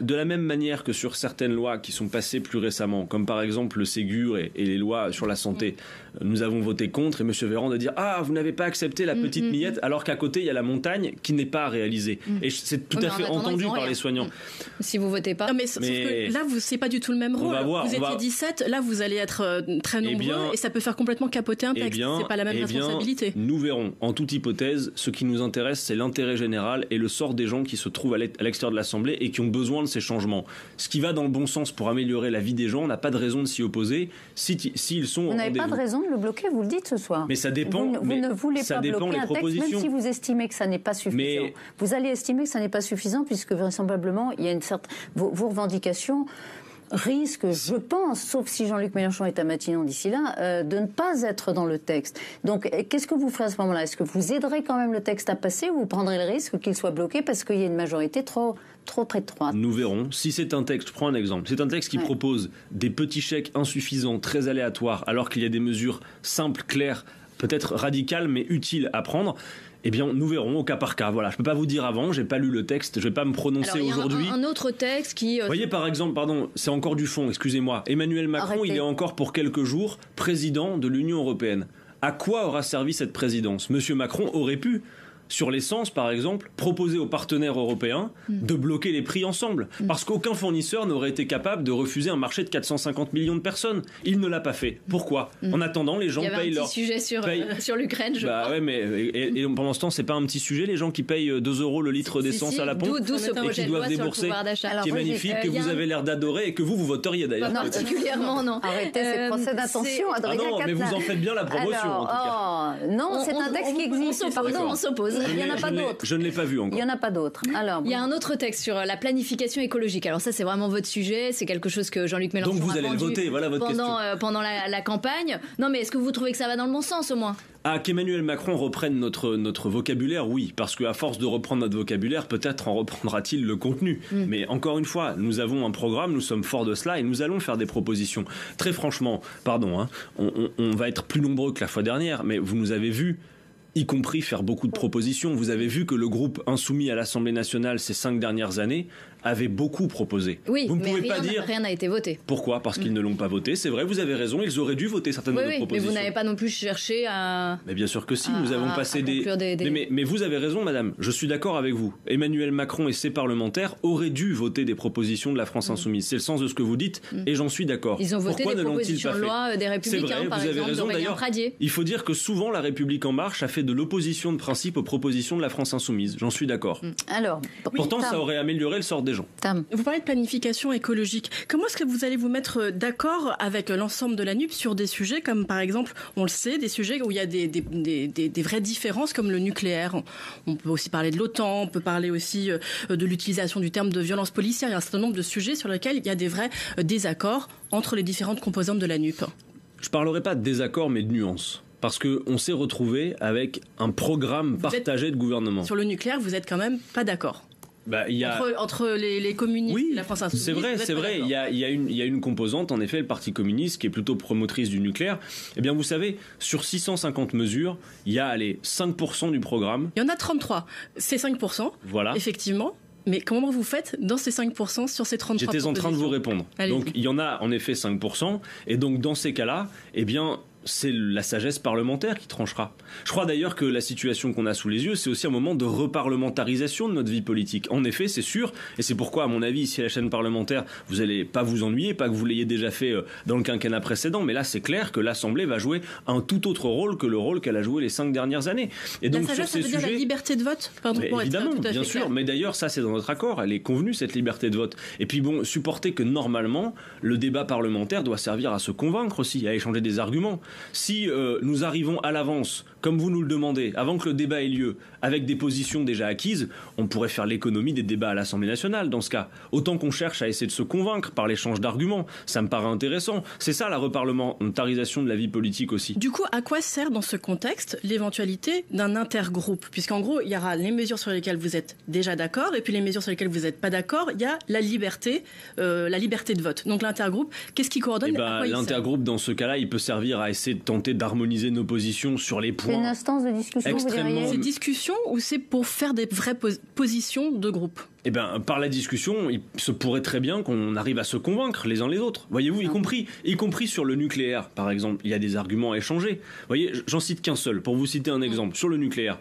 De la même manière que sur certaines lois qui sont passées plus récemment, comme par exemple le Ségur et les lois sur la santé, nous avons voté contre, et M. Véran de dire vous n'avez pas accepté la petite miette, alors qu'à côté il y a la montagne qui n'est pas réalisée. Et c'est tout à fait entendu par les soignants. Si vous votez pas. Non, mais sauf que là, c'est pas du tout le même rôle. Vous étiez 17, là vous allez être très nombreux, et ça peut faire complètement capoter un texte. C'est pas la même responsabilité. Nous verrons. En toute hypothèse, ce qui nous intéresse, c'est l'intérêt général et le sort des gens qui se trouvent à l'extérieur de l'Assemblée et qui ont besoin de ces changements. Ce qui va dans le bon sens pour améliorer la vie des gens, on n'a pas de raison de s'y opposer s'ils sont. Vous n'avez pas de raison de le bloquer, vous le dites ce soir. Mais ça dépend. Vous ne voulez pas bloquer un texte, même si vous estimez que ça n'est pas suffisant. Vous allez estimer que ça n'est pas suffisant, puisque vraisemblablement, il y a une certaine... Vos revendications risquent, je pense, sauf si Jean-Luc Mélenchon est à Matignon d'ici là, de ne pas être dans le texte. Donc, qu'est-ce que vous ferez à ce moment-là? Est-ce que vous aiderez quand même le texte à passer, ou vous prendrez le risque qu'il soit bloqué parce qu'il y a une majorité trop étroite? Nous verrons. Si c'est un texte, je prends un exemple, c'est un texte qui propose des petits chèques insuffisants, très aléatoires, alors qu'il y a des mesures simples, claires, peut-être radicales, mais utiles à prendre, eh bien, nous verrons au cas par cas. Voilà, je ne peux pas vous dire avant, je n'ai pas lu le texte, je ne vais pas me prononcer aujourd'hui. Il y a un autre texte qui... Vous voyez, par exemple, c'est encore du fond, excusez-moi. Emmanuel Macron, il est encore pour quelques jours président de l'Union européenne. À quoi aura servi cette présidence? Monsieur Macron aurait pu, sur l'essence par exemple, proposer aux partenaires européens de bloquer les prix ensemble. Parce qu'aucun fournisseur n'aurait été capable de refuser un marché de 450 millions de personnes. Il ne l'a pas fait. Pourquoi? En attendant, les gens payent leur... Il y avait un petit sujet sur l'Ukraine, je crois. Ouais, mais et pendant ce temps, c'est pas un petit sujet, les gens qui payent 2 € le litre d'essence à la pompe et qui doivent débourser, qui est magnifique, que vous avez l'air d'adorer et que vous voteriez d'ailleurs. Non, particulièrement, non. Arrêtez ces procès d'intention, Adrien Quatennens. Mais vous en faites bien la promotion, en tout cas. Non, c'est un texte qui existe. On s'oppose. Il n'y en a pas d'autres. Je ne l'ai pas vu encore. Il n'y en a pas d'autres. Alors, il y a un autre texte sur la planification écologique. Alors ça, c'est vraiment votre sujet. C'est quelque chose que Jean-Luc Mélenchon Donc vous allez le voter, voilà votre question. Pendant la campagne. Non, mais est-ce que vous trouvez que ça va dans le bon sens, au moins? Qu'Emmanuel Macron reprenne notre vocabulaire, oui. Parce qu'à force de reprendre notre vocabulaire, peut-être en reprendra-t-il le contenu. Mais encore une fois, nous avons un programme, nous sommes forts de cela et nous allons faire des propositions. Très franchement, on va être plus nombreux que la fois dernière, mais vous nous avez vus, y compris faire beaucoup de propositions. Vous avez vu que le groupe insoumis à l'Assemblée nationale ces 5 dernières années avait beaucoup proposé. Oui, vous ne mais pouvez pas dire rien n'a été voté. Pourquoi? Parce qu'ils ne l'ont pas voté. C'est vrai, vous avez raison, ils auraient dû voter certaines de nos propositions. Mais vous n'avez pas non plus cherché à... Mais bien sûr que si, nous avons passé Mais vous avez raison, madame, je suis d'accord avec vous. Emmanuel Macron et ses parlementaires auraient dû voter des propositions de la France Insoumise. C'est le sens de ce que vous dites, et j'en suis d'accord. Ils ont voté Pourquoi des propositions de loi des Républicains, par exemple, d'Aurélien Pradié. Il faut dire que souvent, la République En Marche a fait de l'opposition de principe aux propositions de la France Insoumise. J'en suis d'accord. Alors, pourtant, ça aurait amélioré le sort des gens. Vous parlez de planification écologique. Comment est-ce que vous allez vous mettre d'accord avec l'ensemble de la NUP sur des sujets comme, par exemple, on le sait, des sujets où il y a des vraies différences comme le nucléaire. On peut aussi parler de l'OTAN, on peut parler aussi de l'utilisation du terme de violence policière. Il y a un certain nombre de sujets sur lesquels il y a des vrais désaccords entre les différentes composantes de la NUP. Je parlerai pas de désaccord, mais de nuances. Parce qu'on s'est retrouvé avec un programme partagé de gouvernement. Sur le nucléaire, vous êtes quand même pas d'accord. Entre les communistes et la France insoumise. C'est vrai. Il y a une composante, en effet, le Parti communiste, qui est plutôt promotrice du nucléaire. Eh bien, vous savez, sur 650 mesures, il y a 5% du programme. Il y en a 33. C'est 5%. Voilà. Effectivement. Mais comment vous faites dans ces 5% sur ces 33%? J'étais en train de vous répondre. Allez-y. Donc, il y en a en effet 5%. Et donc, dans ces cas-là, eh bien, c'est la sagesse parlementaire qui tranchera. Je crois d'ailleurs que la situation qu'on a sous les yeux, c'est aussi un moment de reparlementarisation de notre vie politique. En effet, c'est sûr, et c'est pourquoi, à mon avis, ici à la chaîne parlementaire, vous n'allez pas vous ennuyer, pas que vous l'ayez déjà fait dans le quinquennat précédent, mais là, c'est clair que l'Assemblée va jouer un tout autre rôle que le rôle qu'elle a joué les 5 dernières années. Et donc, la sagesse, ça veut dire la liberté de vote? Pardon, pour évidemment, être tout à fait bien sûr, clair. mais d'ailleurs, ça, c'est dans notre accord, elle est convenue, cette liberté de vote. Et puis bon, supporter que normalement, le débat parlementaire doit servir à se convaincre aussi, à échanger des arguments. Si nous arrivons à l'avance, comme vous nous le demandez, avant que le débat ait lieu, avec des positions déjà acquises, on pourrait faire l'économie des débats à l'Assemblée nationale dans ce cas. Autant qu'on cherche à essayer de se convaincre par l'échange d'arguments, ça me paraît intéressant. C'est ça la reparlementarisation de la vie politique aussi. Du coup, à quoi sert dans ce contexte l'éventualité d'un intergroupe? Puisqu'en gros, il y aura les mesures sur lesquelles vous êtes déjà d'accord, et puis les mesures sur lesquelles vous n'êtes pas d'accord, il y a la liberté de vote. Donc l'intergroupe, qu'est-ce qui coordonne? L'intergroupe, dans ce cas-là, il peut servir à essayer de tenter d'harmoniser nos positions sur les points. C'est une instance de discussion, extrêmement... C'est discussion ou c'est pour faire des vraies positions de groupe? Eh bien, par la discussion, il se pourrait très bien qu'on arrive à se convaincre les uns les autres. Voyez-vous, y compris sur le nucléaire, par exemple, il y a des arguments à échanger. Vous voyez, j'en cite qu'un seul, pour vous citer un exemple, sur le nucléaire,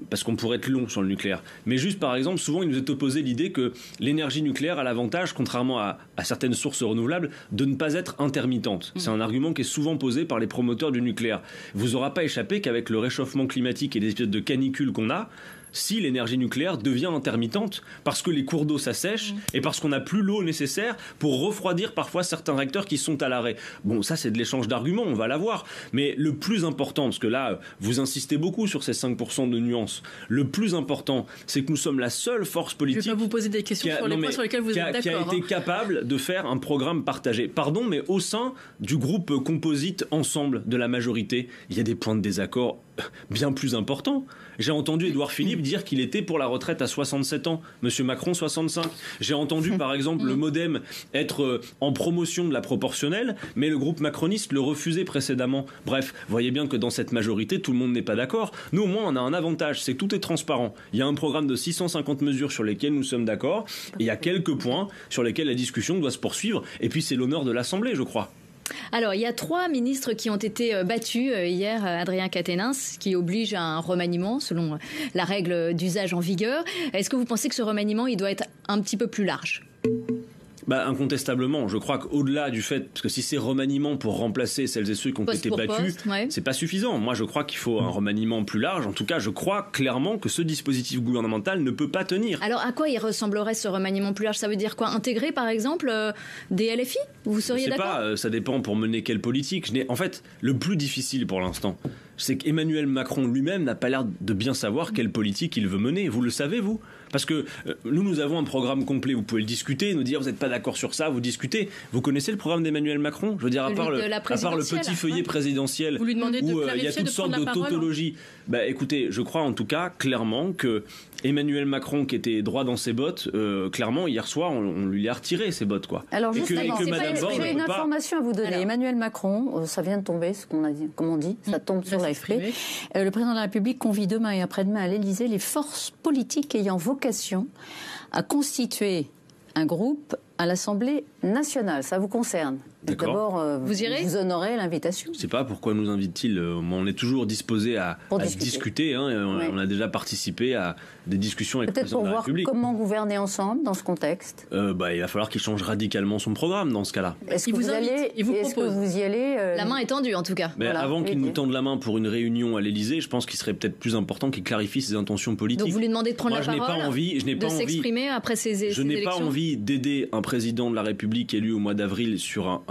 parce qu'on pourrait être long sur le nucléaire. Mais juste, par exemple, souvent, il nous est opposé l'idée que l'énergie nucléaire a l'avantage, contrairement à certaines sources renouvelables, de ne pas être intermittente. C'est un argument qui est souvent posé par les promoteurs du nucléaire. Vous aura pas échappé qu'avec le réchauffement climatique et les espèces de canicules qu'on a, si l'énergie nucléaire devient intermittente parce que les cours d'eau s'assèchent et parce qu'on n'a plus l'eau nécessaire pour refroidir parfois certains réacteurs qui sont à l'arrêt. Bon, ça c'est de l'échange d'arguments, on va l'avoir. Mais le plus important, parce que là, vous insistez beaucoup sur ces 5% de nuances, le plus important, c'est que nous sommes la seule force politique... Je vais pas vous poser des questions sur les points sur lesquels vous êtes d'accord. Qui a été capable de faire un programme partagé. Pardon, mais au sein du groupe composite ensemble de la majorité, il y a des points de désaccord bien plus importants. J'ai entendu Édouard Philippe dire qu'il était pour la retraite à 67 ans, Monsieur Macron 65. J'ai entendu par exemple le MoDem être en promotion de la proportionnelle, mais le groupe macroniste le refusait précédemment. Bref, voyez bien que dans cette majorité, tout le monde n'est pas d'accord. Nous au moins on a un avantage, c'est que tout est transparent. Il y a un programme de 650 mesures sur lesquelles nous sommes d'accord, et il y a quelques points sur lesquels la discussion doit se poursuivre, et puis c'est l'honneur de l'Assemblée, je crois. Alors, il y a 3 ministres qui ont été battus hier, Adrien Quatennens, qui oblige à un remaniement selon la règle d'usage en vigueur. Est-ce que vous pensez que ce remaniement, il doit être un petit peu plus large ? Incontestablement, je crois qu'au-delà du fait, parce que si c'est remaniement pour remplacer celles et ceux qui ont été battus, c'est pas suffisant. Moi, je crois qu'il faut un remaniement plus large. En tout cas, je crois clairement que ce dispositif gouvernemental ne peut pas tenir. Alors, à quoi il ressemblerait ce remaniement plus large ? Ça veut dire quoi ? Intégrer, par exemple, des LFI ? Vous seriez d'accord ? Je sais pas, ça dépend pour mener quelle politique. En fait, le plus difficile pour l'instant, c'est qu'Emmanuel Macron lui-même n'a pas l'air de bien savoir quelle politique il veut mener. Vous le savez, vous ? Parce que nous avons un programme complet, vous pouvez le discuter, nous dire vous n'êtes pas d'accord sur ça, vous discutez. Vous connaissez le programme d'Emmanuel Macron ? Je veux dire, à part le petit feuillet présidentiel où il y a toutes sortes de tautologies. Écoutez, je crois en tout cas clairement que Emmanuel Macron, qui était droit dans ses bottes, clairement hier soir on lui a retiré ses bottes, quoi. Alors justement, j'ai une information à vous donner. Alors, Emmanuel Macron, ça vient de tomber, ce qu'on a dit, comme on dit, ça tombe sur l'AFP. Le président de la République convie demain et après-demain à l'Élysée les forces politiques ayant vocation à constituer un groupe à l'Assemblée nationale. Ça vous concerne. D'abord, vous irez ? Vous honorez l'invitation. Je ne sais pas pourquoi nous invite-t-il. On est toujours disposé à discuter. On a déjà participé à des discussions avec le président de la République. Peut-être pour voir comment gouverner ensemble dans ce contexte. Il va falloir qu'il change radicalement son programme dans ce cas-là. Est-ce que vous y allez La main est tendue en tout cas. Avant qu'il nous tende la main pour une réunion à l'Élysée, je pense qu'il serait peut-être plus important qu'il clarifie ses intentions politiques. Donc vous lui demandez de prendre la parole, de s'exprimer après ces élections. Je n'ai pas envie d'aider un président de la République élu au mois d'avril sur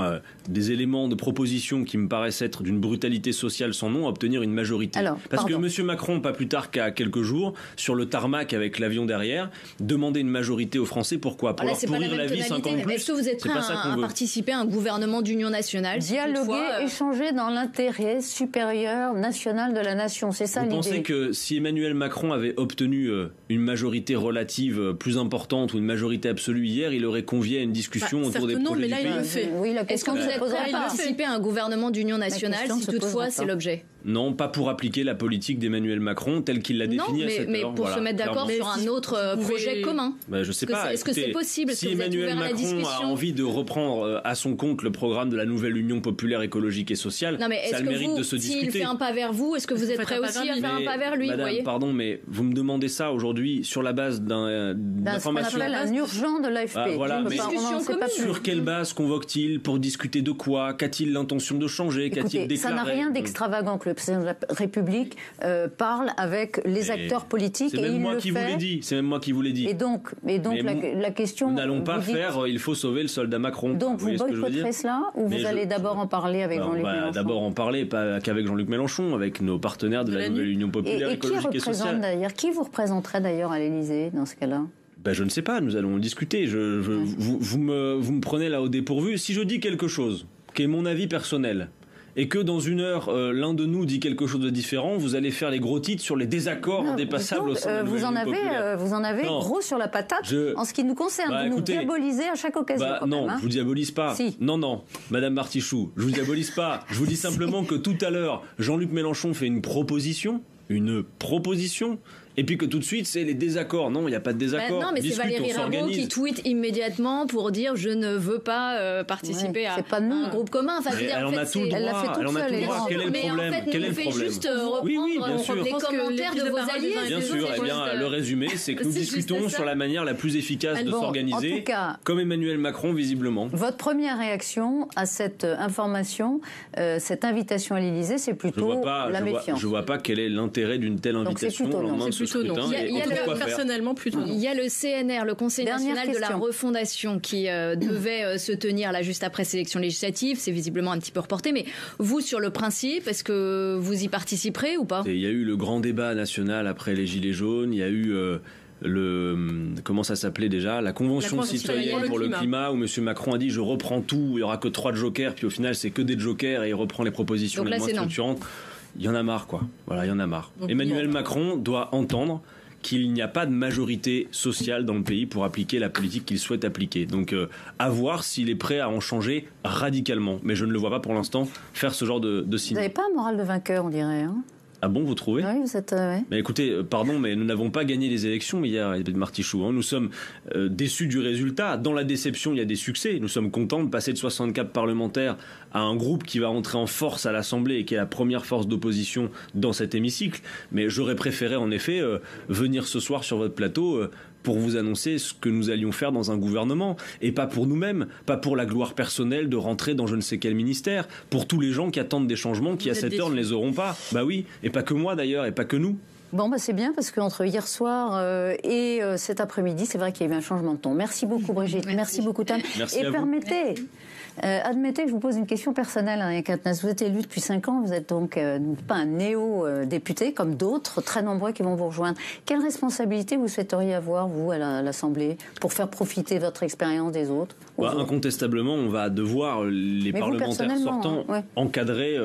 des éléments de proposition qui me paraissent être d'une brutalité sociale sans nom, à obtenir une majorité. Parce que M. Macron, pas plus tard qu'à quelques jours, sur le tarmac avec l'avion derrière, demandait une majorité aux Français. Pourquoi? Pour leur pourrir la vie 5 ans de plus. Est-ce que vous êtes prêt à participer à un gouvernement d'union nationale? Dialoguer, échanger dans l'intérêt supérieur national de la nation, c'est ça l'idée. Vous pensez que si Emmanuel Macron avait obtenu une majorité relative plus importante ou une majorité absolue hier, il aurait convié à une discussion autour des projets du pays? Il le fait. Oui, est-ce que vous êtes prêt à participer à un gouvernement d'union nationale si toutefois c'est l'objet? Non, pas pour appliquer la politique d'Emmanuel Macron telle qu'il l'a définie à cette heure. Mais pour se mettre d'accord sur un autre projet commun. Je sais pas. Est-ce que c'est possible? Si Emmanuel Macron a envie de reprendre à son compte le programme de la nouvelle Union populaire écologique et sociale, ça a le mérite de se discuter. S'il fait un pas vers vous, est-ce que vous êtes prêt aussi à faire un pas vers lui? Madame, pardon, mais vous me demandez ça aujourd'hui sur la base d'informations. Ce qu'on appelle un urgent de l'AFP. Voilà, mais sur quelle base convoque-t-il? Pour discuter de quoi? Qu'a-t-il l'intention de changer? Qu'a-t-il déclaré? Ça n'a rien d'extravagant que le président de la République parle avec les acteurs politiques. C'est même moi qui vous l'ai dit. C'est même moi qui vous l'ai dit. Et donc la question. Nous n'allons pas faire. Il faut sauver le soldat Macron. Donc vous boycotterez cela ou vous allez d'abord en parler avec Jean-Luc Mélenchon? D'abord en parler, pas qu'avec Jean-Luc Mélenchon, avec nos partenaires de la nouvelle Union populaire écologique et sociale. Qui vous représenterait d'ailleurs à l'Élysée dans ce cas-là? Je ne sais pas, nous allons discuter. Vous me prenez là au dépourvu. Si je dis quelque chose, qui est mon avis personnel, et que dans une heure, l'un de nous dit quelque chose de différent, vous allez faire les gros titres sur les désaccords indépassables au sein de la nouvelle Union populaire. Vous en avez gros sur la patate en ce qui nous concerne. Vous nous diabolisez à chaque occasion. Non, je vous diabolise pas. Si. Non, Madame Martichoux, je vous diabolise pas. Je vous dis simplement que tout à l'heure, Jean-Luc Mélenchon fait une proposition, et puis que tout de suite c'est les désaccords. Non, il n'y a pas de désaccord. Non, mais c'est Valérie Rabault qui tweet immédiatement pour dire je ne veux pas participer à un groupe commun. Enfin, elle en a tout le droit. Quel est le problème? Quel est le problème? Juste reprendre les commentaires de vos alliés. Bien sûr. Eh bien, le résumé, c'est que nous discutons sur la manière la plus efficace de s'organiser, comme Emmanuel Macron visiblement. Votre première réaction à cette information, cette invitation à l'Élysée, c'est plutôt la méfiance. Je vois pas quel est l'intérêt d'une telle invitation au lendemain de ce scrutin. Personnellement, plutôt non. Il y a le CNR, le Conseil national de la refondation, qui devait se tenir là juste après ces élections législatives. C'est visiblement un petit peu reporté. Mais vous, sur le principe, est-ce que vous y participerez ou pas? Il y a eu le grand débat national après les Gilets jaunes. Il y a eu comment ça s'appelait déjà, la convention citoyenne pour le climat, où M. Macron a dit je reprends tout, il n'y aura que 3 jokers, puis au final c'est que des jokers et il reprend les propositions les moins structurantes. Il y en a marre, quoi. Voilà, il y en a marre. Donc, Emmanuel Macron doit entendre qu'il n'y a pas de majorité sociale dans le pays pour appliquer la politique qu'il souhaite appliquer. Donc, à voir s'il est prêt à en changer radicalement. Mais je ne le vois pas pour l'instant faire ce genre de signe. Vous n'avez pas un moral de vainqueur, on dirait, hein? Ah bon, vous trouvez? Oui, vous êtes... Mais écoutez, pardon, mais nous n'avons pas gagné les élections hier, Martichoux. Nous sommes déçus du résultat. Dans la déception, il y a des succès. Nous sommes contents de passer de 64 parlementaires à un groupe qui va entrer en force à l'Assemblée et qui est la première force d'opposition dans cet hémicycle. Mais j'aurais préféré, en effet, venir ce soir sur votre plateau pour vous annoncer ce que nous allions faire dans un gouvernement, et pas pour nous-mêmes, pas pour la gloire personnelle de rentrer dans je ne sais quel ministère, pour tous les gens qui attendent des changements, qui à cette heure ne les auront pas. Bah oui, et pas que moi d'ailleurs, et pas que nous. Bon, c'est bien, parce qu'entre hier soir et cet après-midi, c'est vrai qu'il y a eu un changement de ton. Merci beaucoup, Brigitte. Merci beaucoup, Tam. Merci à vous. Admettez que je vous pose une question personnelle, Henri Quatennens. Vous êtes élu depuis 5 ans, vous êtes donc pas un néo-député, comme d'autres, très nombreux qui vont vous rejoindre. Quelle responsabilité vous souhaiteriez avoir, vous, à l'Assemblée, pour faire profiter votre expérience des autres? Incontestablement, on va devoir, les parlementaires sortants, encadrer...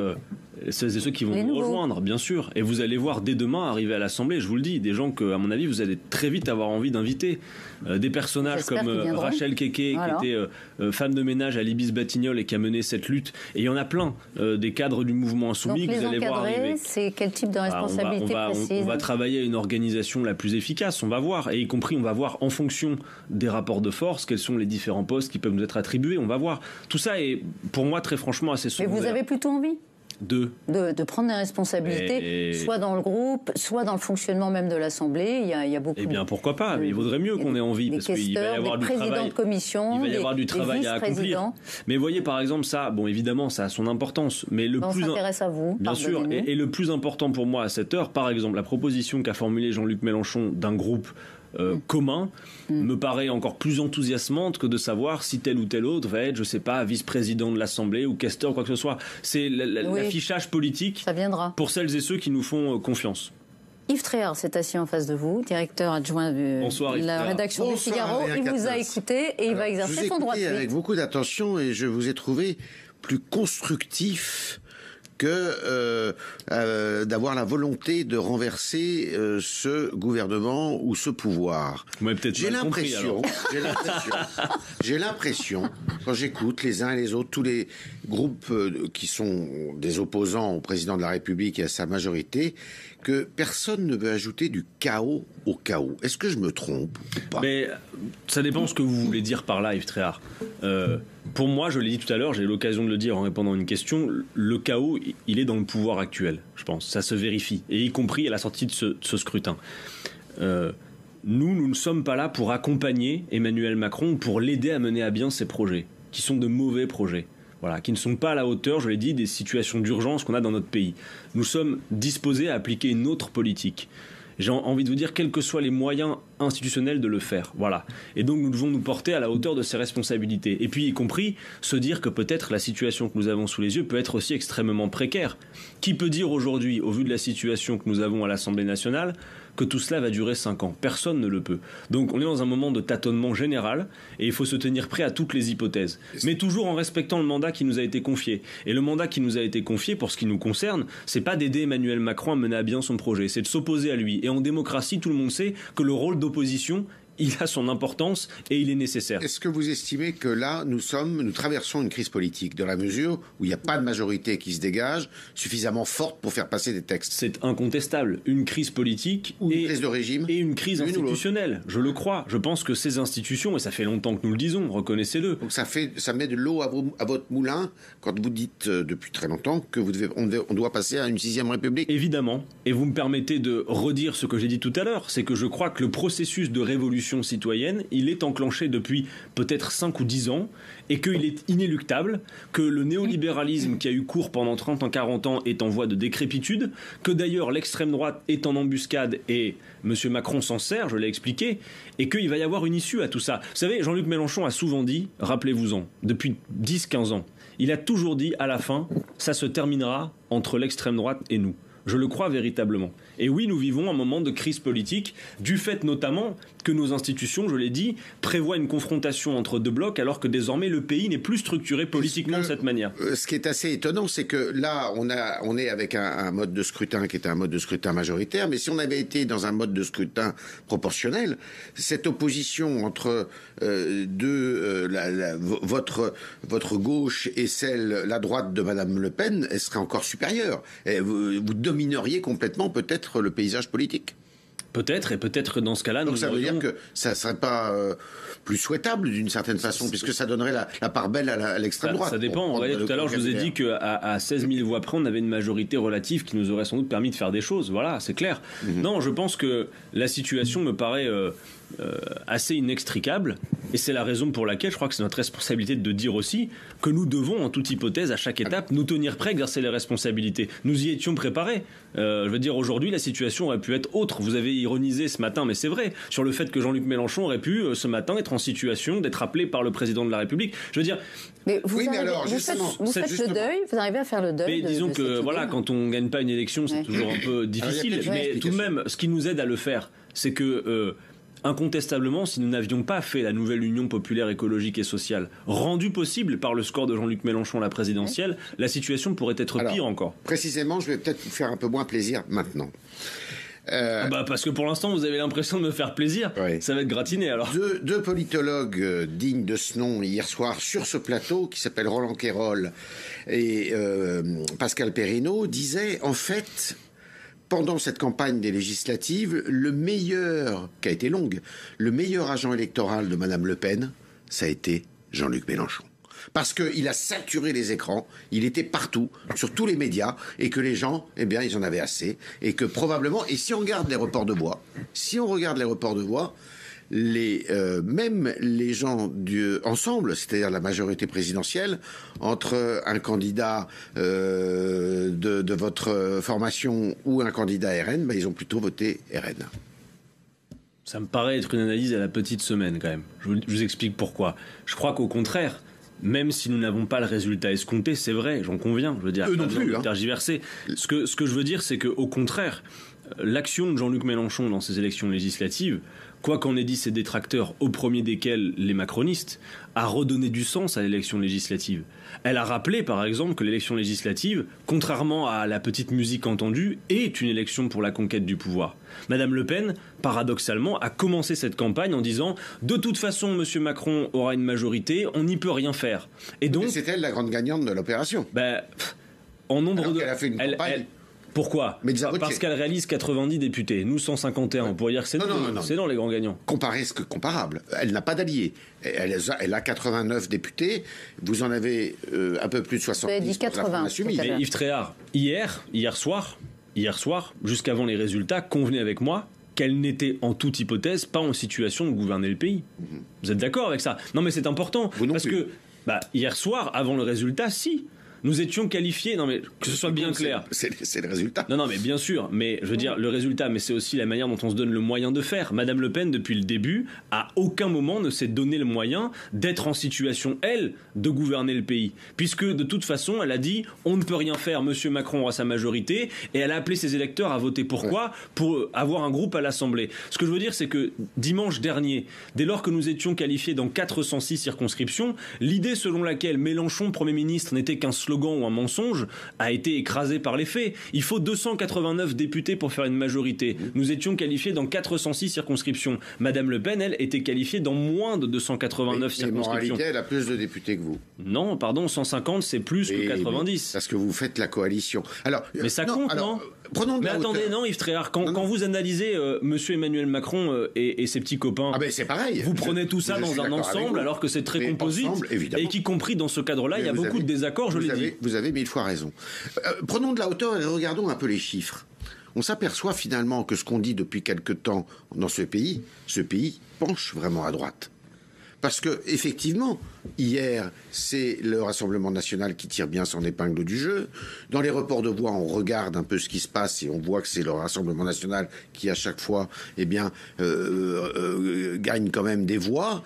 celles et ceux qui vont nous rejoindre, bien sûr. Et vous allez voir dès demain arriver à l'Assemblée, je vous le dis, des gens que, à mon avis, vous allez très vite avoir envie d'inviter. Des personnages comme Rachel Keke, qui était femme de ménage à l'Ibis-Batignolles et qui a mené cette lutte. Et il y en a plein, des cadres du mouvement insoumis que vous allez voir arriver. C'est quel type de responsabilité précise? On va travailler à une organisation la plus efficace, on va voir. Et y compris, on va voir en fonction des rapports de force, quels sont les différents postes qui peuvent nous être attribués. On va voir. Tout ça est, pour moi, très franchement, assez secondaire. Mais vous avez plutôt envie de prendre des responsabilités, soit dans le groupe, soit dans le fonctionnement même de l'Assemblée. Il y a beaucoup. Eh bien, pourquoi pas? Il vaudrait mieux qu'on ait envie, parce qu'il va y avoir du travail. De commission, il va y avoir du travail à accomplir. Mais voyez, par exemple, ça, bon, évidemment, ça a son importance. Mais le plus s'intéresse à vous. Bien sûr. Et le plus important pour moi à cette heure, par exemple, la proposition qu'a formulée Jean-Luc Mélenchon d'un groupe commun me paraît encore plus enthousiasmante que de savoir si tel ou tel autre va être, je sais pas, vice-président de l'Assemblée ou questeur ou quoi que ce soit. C'est l'affichage politique ça viendra. Pour celles et ceux qui nous font confiance. Yves Tréhard s'est assis en face de vous, directeur adjoint de la rédaction du Figaro. Il vous a écouté et il va exercer son droit de suite. Avec beaucoup d'attention et je vous ai trouvé plus constructif que d'avoir la volonté de renverser ce gouvernement ou ce pouvoir. J'ai l'impression, quand j'écoute les uns et les autres, tous les groupes qui sont des opposants au président de la République et à sa majorité, que personne ne veut ajouter du chaos au chaos. Est-ce que je me trompe ou pas ? Mais ça dépend ce que vous voulez dire par là, Yves Tréhard. Pour moi, je l'ai dit tout à l'heure, j'ai eu l'occasion de le dire en répondant à une question, le chaos, il est dans le pouvoir actuel, je pense. Ça se vérifie, et y compris à la sortie de ce scrutin. Nous ne sommes pas là pour accompagner Emmanuel Macron ou pour l'aider à mener à bien ses projets, qui sont de mauvais projets. Voilà, qui ne sont pas à la hauteur, je l'ai dit, des situations d'urgence qu'on a dans notre pays. Nous sommes disposés à appliquer une autre politique. J'ai envie de vous dire, quels que soient les moyens institutionnels de le faire. Voilà. Et donc nous devons nous porter à la hauteur de ces responsabilités. Et puis y compris se dire que peut-être la situation que nous avons sous les yeux peut être aussi extrêmement précaire. Qui peut dire aujourd'hui, au vu de la situation que nous avons à l'Assemblée nationale, que tout cela va durer 5 ans. Personne ne le peut. Donc on est dans un moment de tâtonnement général et il faut se tenir prêt à toutes les hypothèses. Mais toujours en respectant le mandat qui nous a été confié. Et le mandat qui nous a été confié, pour ce qui nous concerne, c'est pas d'aider Emmanuel Macron à mener à bien son projet, c'est de s'opposer à lui. Et en démocratie, tout le monde sait que le rôle d'opposition, il a son importance et il est nécessaire. Est-ce que vous estimez que là, nous traversons une crise politique, dans la mesure où il n'y a pas de majorité qui se dégage suffisamment forte pour faire passer des textes ? C'est incontestable. Une crise politique ou une crise de régime et une crise institutionnelle. Je le crois. Je pense que ces institutions, et ça fait longtemps que nous le disons, reconnaissez-le. Donc ça met de l'eau à votre moulin quand vous dites depuis très longtemps que on doit passer à une 6e République. Évidemment. Et vous me permettez de redire ce que j'ai dit tout à l'heure, c'est que je crois que le processus de révolution citoyenne, il est enclenché depuis peut-être 5 ou 10 ans et qu'il est inéluctable, que le néolibéralisme qui a eu cours pendant 30 ans, 40 ans est en voie de décrépitude, que d'ailleurs l'extrême droite est en embuscade et M. Macron s'en sert, je l'ai expliqué, et qu'il va y avoir une issue à tout ça. Vous savez, Jean-Luc Mélenchon a souvent dit, rappelez-vous-en, depuis 10-15 ans, il a toujours dit à la fin, ça se terminera entre l'extrême droite et nous. Je le crois véritablement. Et oui, nous vivons un moment de crise politique, du fait notamment que nos institutions, je l'ai dit, prévoient une confrontation entre deux blocs, alors que désormais le pays n'est plus structuré politiquement de cette manière. Ce qui est assez étonnant, c'est que là, on est avec un mode de scrutin qui est un mode de scrutin majoritaire, mais si on avait été dans un mode de scrutin proportionnel, cette opposition entre votre gauche et la droite de Madame Le Pen, elle serait encore supérieure. Et vous domineriez complètement peut-être le paysage politique. Peut-être, et peut-être dans ce cas-là... Donc ça veut dire que ça ne serait pas plus souhaitable d'une certaine façon, puisque ça donnerait la part belle à l'extrême droite. Ça dépend. Tout à l'heure, je vous ai dit qu'à 16 000 voix près, on avait une majorité relative qui nous aurait sans doute permis de faire des choses. Voilà, c'est clair. Non, je pense que la situation me paraît assez inextricable, et c'est la raison pour laquelle je crois que c'est notre responsabilité de dire aussi que nous devons, en toute hypothèse, à chaque étape, nous tenir prêts à exercer les responsabilités. Nous y étions préparés. Je veux dire, aujourd'hui, la situation aurait pu être autre. Vous avez ironisé ce matin, mais c'est vrai, sur le fait que Jean-Luc Mélenchon aurait pu, ce matin, être en situation d'être appelé par le président de la République. Je veux dire... Mais vous faites le deuil, vous arrivez à faire le deuil. Mais disons que, voilà, quand on ne gagne pas une élection, c'est toujours un peu difficile. Mais tout de même, ce qui nous aide à le faire, c'est que... incontestablement, si nous n'avions pas fait la nouvelle Union populaire écologique et sociale, rendue possible par le score de Jean-Luc Mélenchon à la présidentielle, la situation pourrait être pire encore. Précisément, je vais peut-être vous faire un peu moins plaisir maintenant. Parce que pour l'instant, vous avez l'impression de me faire plaisir. Oui. Ça va être gratiné, alors. Deux politologues dignes de ce nom hier soir sur ce plateau, qui s'appellent Roland Quérol et Pascal Perrineau, disaient, en fait... Pendant cette campagne des législatives, qui a été longue, le meilleur agent électoral de Madame Le Pen, ça a été Jean-Luc Mélenchon. Parce qu'il a saturé les écrans, il était partout, sur tous les médias, et que les gens, ils en avaient assez, et que probablement, et si on regarde les reports de voix, même les gens ensemble, c'est-à-dire la majorité présidentielle, entre un candidat de votre formation ou un candidat RN, ils ont plutôt voté RN. Ça me paraît être une analyse à la petite semaine quand même. Je vous explique pourquoi. Je crois qu'au contraire, même si nous n'avons pas le résultat escompté, c'est vrai, j'en conviens, je veux dire, non plus, tergiverser. Ce que je veux dire, c'est qu'au contraire, l'action de Jean-Luc Mélenchon dans ces élections législatives, quoi qu'en aient dit ses détracteurs, au premier desquels les macronistes, a redonné du sens à l'élection législative. Elle a rappelé, par exemple, que l'élection législative, contrairement à la petite musique entendue, est une élection pour la conquête du pouvoir. Madame Le Pen, paradoxalement, a commencé cette campagne en disant « De toute façon, Monsieur Macron aura une majorité, on n'y peut rien faire. » Et donc, c'est elle la grande gagnante de l'opération. En nombre de... Elle a fait une campagne. Pourquoi ? Parce qu'elle réalise 90 députés. Nous, 151. On pourrait dire que c'est c'est non les grands gagnants. Comparez ce que comparable. Elle n'a pas d'alliés. Elle a 89 députés. Vous en avez un peu plus de 70. Vous avez dit 80. Mais Yves Tréhard, hier soir, jusqu'avant les résultats, convenez avec moi qu'elle n'était en toute hypothèse pas en situation de gouverner le pays. Vous êtes d'accord avec ça ? Non, mais c'est important. Parce que hier soir, avant le résultat, si. Nous étions qualifiés, non mais que ce soit bien clair. C'est le résultat. Non mais bien sûr, mais je veux dire le résultat, mais c'est aussi la manière dont on se donne le moyen de faire. Madame Le Pen, depuis le début, à aucun moment ne s'est donné le moyen d'être en situation, elle, de gouverner le pays. Puisque de toute façon, elle a dit, on ne peut rien faire, Monsieur Macron aura sa majorité, et elle a appelé ses électeurs à voter pourquoi ? Pour avoir un groupe à l'Assemblée. Ce que je veux dire, c'est que dimanche dernier, dès lors que nous étions qualifiés dans 406 circonscriptions, l'idée selon laquelle Mélenchon, Premier ministre, n'était qu'un slogan ou un mensonge a été écrasé par les faits. Il faut 289 députés pour faire une majorité. Nous étions qualifiés dans 406 circonscriptions. Madame Le Pen, elle, était qualifiée dans moins de 289 circonscriptions. En réalité, elle a plus de députés que vous. Non, pardon, 150, c'est plus que 90. Parce que vous faites la coalition. Alors, mais ça compte, non ? Mais attendez, non, Yves Tréhard, quand vous analysez Monsieur Emmanuel Macron et ses petits copains, c'est pareil. Vous prenez tout ça dans un ensemble alors que c'est très composite et qu'y compris dans ce cadre-là, il y a beaucoup de désaccords, je l'ai dit. Vous avez 1000 fois raison. Prenons de la hauteur et regardons un peu les chiffres. On s'aperçoit finalement que ce qu'on dit depuis quelque temps dans ce pays penche vraiment à droite. Parce que, effectivement, hier, c'est le Rassemblement national qui tire bien son épingle du jeu. Dans les reports de voix, on regarde un peu ce qui se passe et on voit que c'est le Rassemblement national qui, à chaque fois, gagne quand même des voix.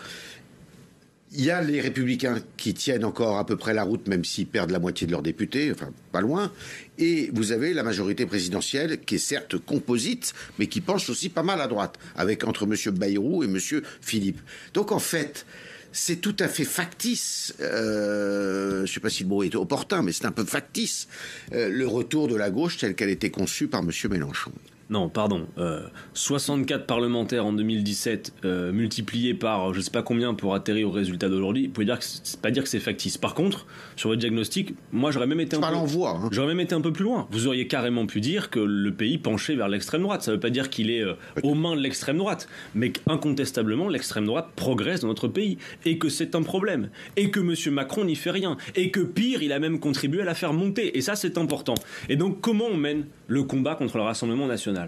Il y a les Républicains qui tiennent encore à peu près la route, même s'ils perdent la moitié de leurs députés, enfin, pas loin. Et vous avez la majorité présidentielle, qui est certes composite, mais qui penche aussi pas mal à droite, avec entre M. Bayrou et M. Philippe. Donc, en fait, c'est tout à fait factice, je ne sais pas si le mot est opportun, mais c'est un peu factice, le retour de la gauche telle qu'elle était conçue par M. Mélenchon. Non, pardon. 64 parlementaires en 2017 multipliés par je ne sais pas combien pour atterrir au résultat d'aujourd'hui. Vous pouvez pas dire que c'est factice. Par contre, sur votre diagnostic, moi j'aurais même été un peu plus loin. Vous auriez carrément pu dire que le pays penchait vers l'extrême droite. Ça ne veut pas dire qu'il est aux mains de l'extrême droite, mais qu'incontestablement l'extrême droite progresse dans notre pays et que c'est un problème et que M. Macron n'y fait rien et que pire, il a même contribué à la faire monter. Et ça, c'est important. Et donc, comment on mène le combat contre le Rassemblement national ?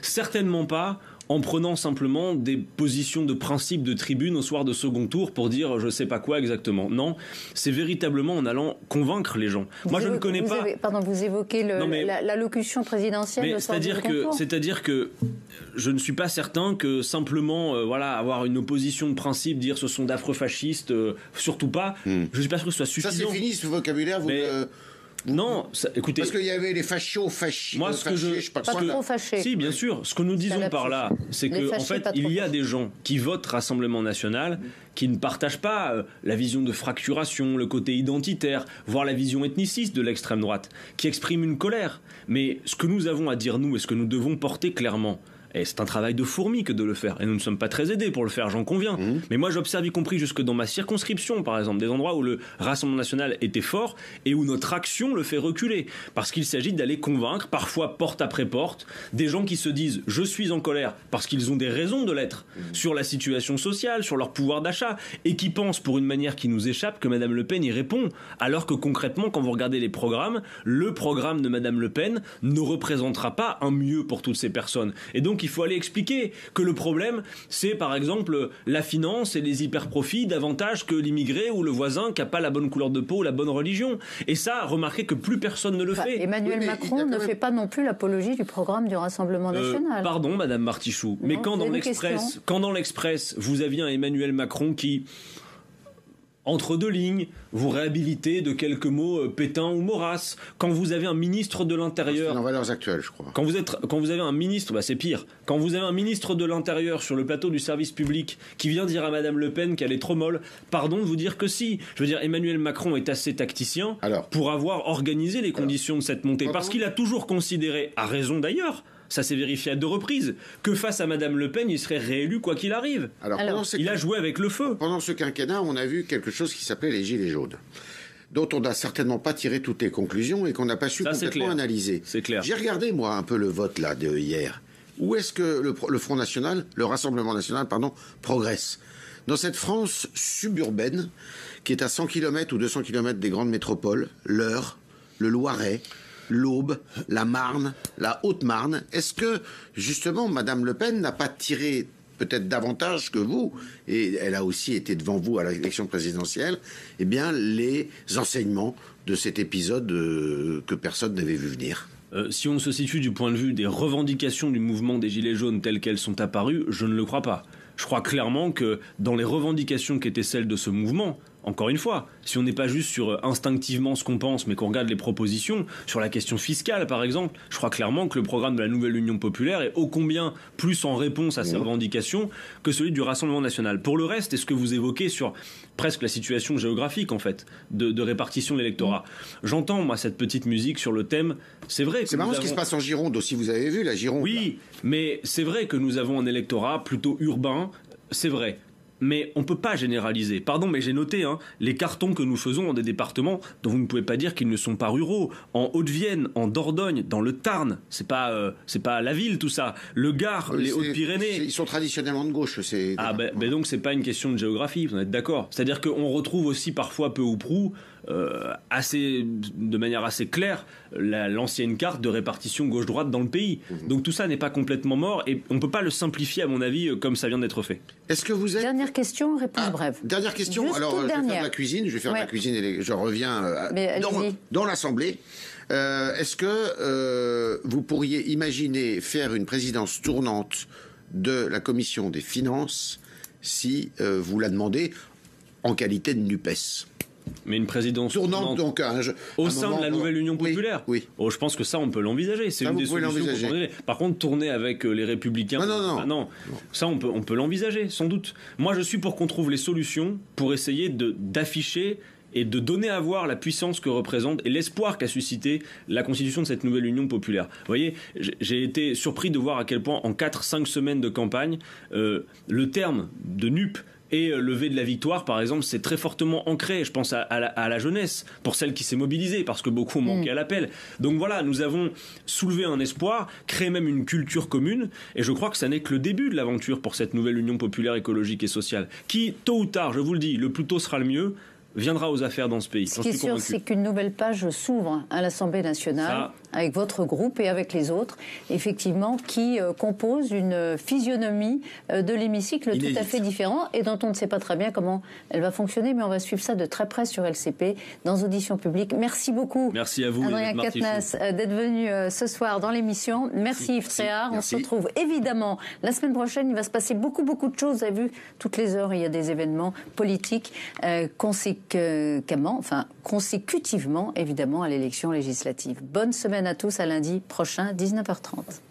Certainement pas en prenant simplement des positions de principe de tribune au soir de second tour pour dire je sais pas quoi exactement. Non, c'est véritablement en allant convaincre les gens. Moi, je ne connais pas... vous évoquez l'allocution présidentielle au soir du second tour. C'est-à-dire que je ne suis pas certain que simplement avoir une opposition de principe, dire ce sont d'affreux fascistes, surtout pas, je ne suis pas sûr que ce soit suffisant. Ça, c'est fini ce vocabulaire, non, écoutez... Parce qu'il y avait les fachos, moi, je sais pas trop fâché. Si, bien sûr. Ce que nous disons par là, c'est que en fait, il y a des gens qui votent Rassemblement national, qui ne partagent pas la vision de fracturation, le côté identitaire, voire la vision ethniciste de l'extrême droite, qui expriment une colère. Mais ce que nous avons à dire, nous, et ce que nous devons porter clairement, et c'est un travail de fourmi que de le faire. Et nous ne sommes pas très aidés pour le faire, j'en conviens. Mais moi, j'observe, y compris jusque dans ma circonscription, par exemple, des endroits où le Rassemblement national était fort et où notre action le fait reculer. Parce qu'il s'agit d'aller convaincre, parfois porte après porte, des gens qui se disent « je suis en colère » parce qu'ils ont des raisons de l'être, sur la situation sociale, sur leur pouvoir d'achat, et qui pensent, pour une manière qui nous échappe, que Mme Le Pen y répond. Alors que concrètement, quand vous regardez les programmes, le programme de Mme Le Pen ne représentera pas un mieux pour toutes ces personnes. Et donc, donc il faut aller expliquer que le problème, c'est par exemple la finance et les hyper-profits davantage que l'immigré ou le voisin qui n'a pas la bonne couleur de peau ou la bonne religion. Et ça, remarquez que plus personne ne le fait. Emmanuel Macron ne fait pas non plus l'apologie du programme du Rassemblement national. Pardon, Madame Martichoux, mais quand dans l'Express, vous aviez un Emmanuel Macron qui, entre deux lignes, vous réhabilitez de quelques mots Pétain ou Maurras. Quand vous avez un ministre de l'Intérieur... C'est dans Valeurs Actuelles, je crois. Quand vous avez un ministre... c'est pire. Quand vous avez un ministre de l'Intérieur sur le plateau du service public qui vient dire à Madame Le Pen qu'elle est trop molle, pardon de vous dire que si. Je veux dire, Emmanuel Macron est assez tacticien pour avoir organisé les conditions de cette montée. Parce qu'il a toujours considéré, à raison d'ailleurs, ça s'est vérifié à 2 reprises, que face à Madame Le Pen, il serait réélu quoi qu'il arrive. Il a joué avec le feu. Pendant ce quinquennat, on a vu quelque chose qui s'appelait les Gilets jaunes, dont on n'a certainement pas tiré toutes les conclusions et qu'on n'a pas su complètement analyser. C'est clair. J'ai regardé, moi, un peu le vote là de hier. Où est-ce que le Front National, le Rassemblement National, progresse ? Dans cette France suburbaine, qui est à 100 km ou 200 km des grandes métropoles, l'Eure, le Loiret, l'Aube, la Marne, la Haute-Marne. Est-ce que, justement, Madame Le Pen n'a pas tiré peut-être davantage que vous, et elle a aussi été devant vous à l'élection présidentielle, les enseignements de cet épisode que personne n'avait vu venir ? Si on se situe du point de vue des revendications du mouvement des Gilets jaunes telles qu'elles sont apparues, je ne le crois pas. Je crois clairement que dans les revendications qui étaient celles de ce mouvement, encore une fois, si on n'est pas juste sur instinctivement ce qu'on pense, mais qu'on regarde les propositions, sur la question fiscale par exemple, je crois clairement que le programme de la Nouvelle Union Populaire est ô combien plus en réponse à ces revendications que celui du Rassemblement National. Pour le reste, est-ce que vous évoquez sur presque la situation géographique en fait, de répartition de l'électorat. J'entends moi cette petite musique sur le thème, c'est vrai que c'est marrant ce qui se passe en Gironde aussi, vous avez vu la Gironde. Oui, mais c'est vrai que nous avons un électorat plutôt urbain, c'est vrai. Mais on ne peut pas généraliser. Pardon, mais j'ai noté les cartons que nous faisons dans des départements dont vous ne pouvez pas dire qu'ils ne sont pas ruraux. En Haute-Vienne, en Dordogne, dans le Tarn, c'est pas la ville tout ça. Le Gard, les Hautes-Pyrénées. Ils sont traditionnellement de gauche. Donc c'est pas une question de géographie, vous êtes d'accord. C'est-à-dire qu'on retrouve aussi parfois peu ou prou, de manière assez claire, l'ancienne carte de répartition gauche-droite dans le pays. Donc tout ça n'est pas complètement mort et on ne peut pas le simplifier à mon avis comme ça vient d'être fait. Est-ce que vous êtes... Dernière question, réponse brève. Dernière question, juste alors je vais faire de la cuisine, et je reviens dans l'Assemblée. Est-ce que vous pourriez imaginer faire une présidence tournante de la Commission des Finances si vous la demandez en qualité de NUPES? Mais une présidence tournante donc au sein de la Nouvelle Union Populaire. Oui. Oh, je pense que ça on peut l'envisager. C'est une des solutions qu'on peut envisager. Par contre, tourner avec les Républicains. Non. Ça on peut l'envisager sans doute. Moi je suis pour qu'on trouve les solutions pour essayer d'afficher et de donner à voir la puissance que représente et l'espoir qu'a suscité la constitution de cette Nouvelle Union Populaire. Vous voyez, j'ai été surpris de voir à quel point en 4-5 semaines de campagne, le terme de NUP et lever de la victoire, par exemple, c'est très fortement ancré. Je pense à la jeunesse, pour celle qui s'est mobilisée, parce que beaucoup ont manqué à l'appel. Donc voilà, nous avons soulevé un espoir, créé même une culture commune, et je crois que ça n'est que le début de l'aventure pour cette Nouvelle Union Populaire écologique et sociale, qui, tôt ou tard, je vous le dis, le plus tôt sera le mieux, viendra aux affaires dans ce pays. Ce qui est sûr, c'est qu'une nouvelle page s'ouvre à l'Assemblée nationale, avec votre groupe et avec les autres, effectivement, qui composent une physionomie de l'hémicycle tout à fait différent et dont on ne sait pas très bien comment elle va fonctionner, mais on va suivre ça de très près sur LCP, dans Audition publique. Merci beaucoup. Merci à vous, Adrien Quatennens, d'être venu ce soir dans l'émission. Merci Yves Tréhard. On se retrouve évidemment la semaine prochaine. Il va se passer beaucoup de choses. Vous avez vu, toutes les heures, il y a des événements politiques consécutivement, évidemment, à l'élection législative. Bonne semaine à tous, à lundi prochain, 19h30.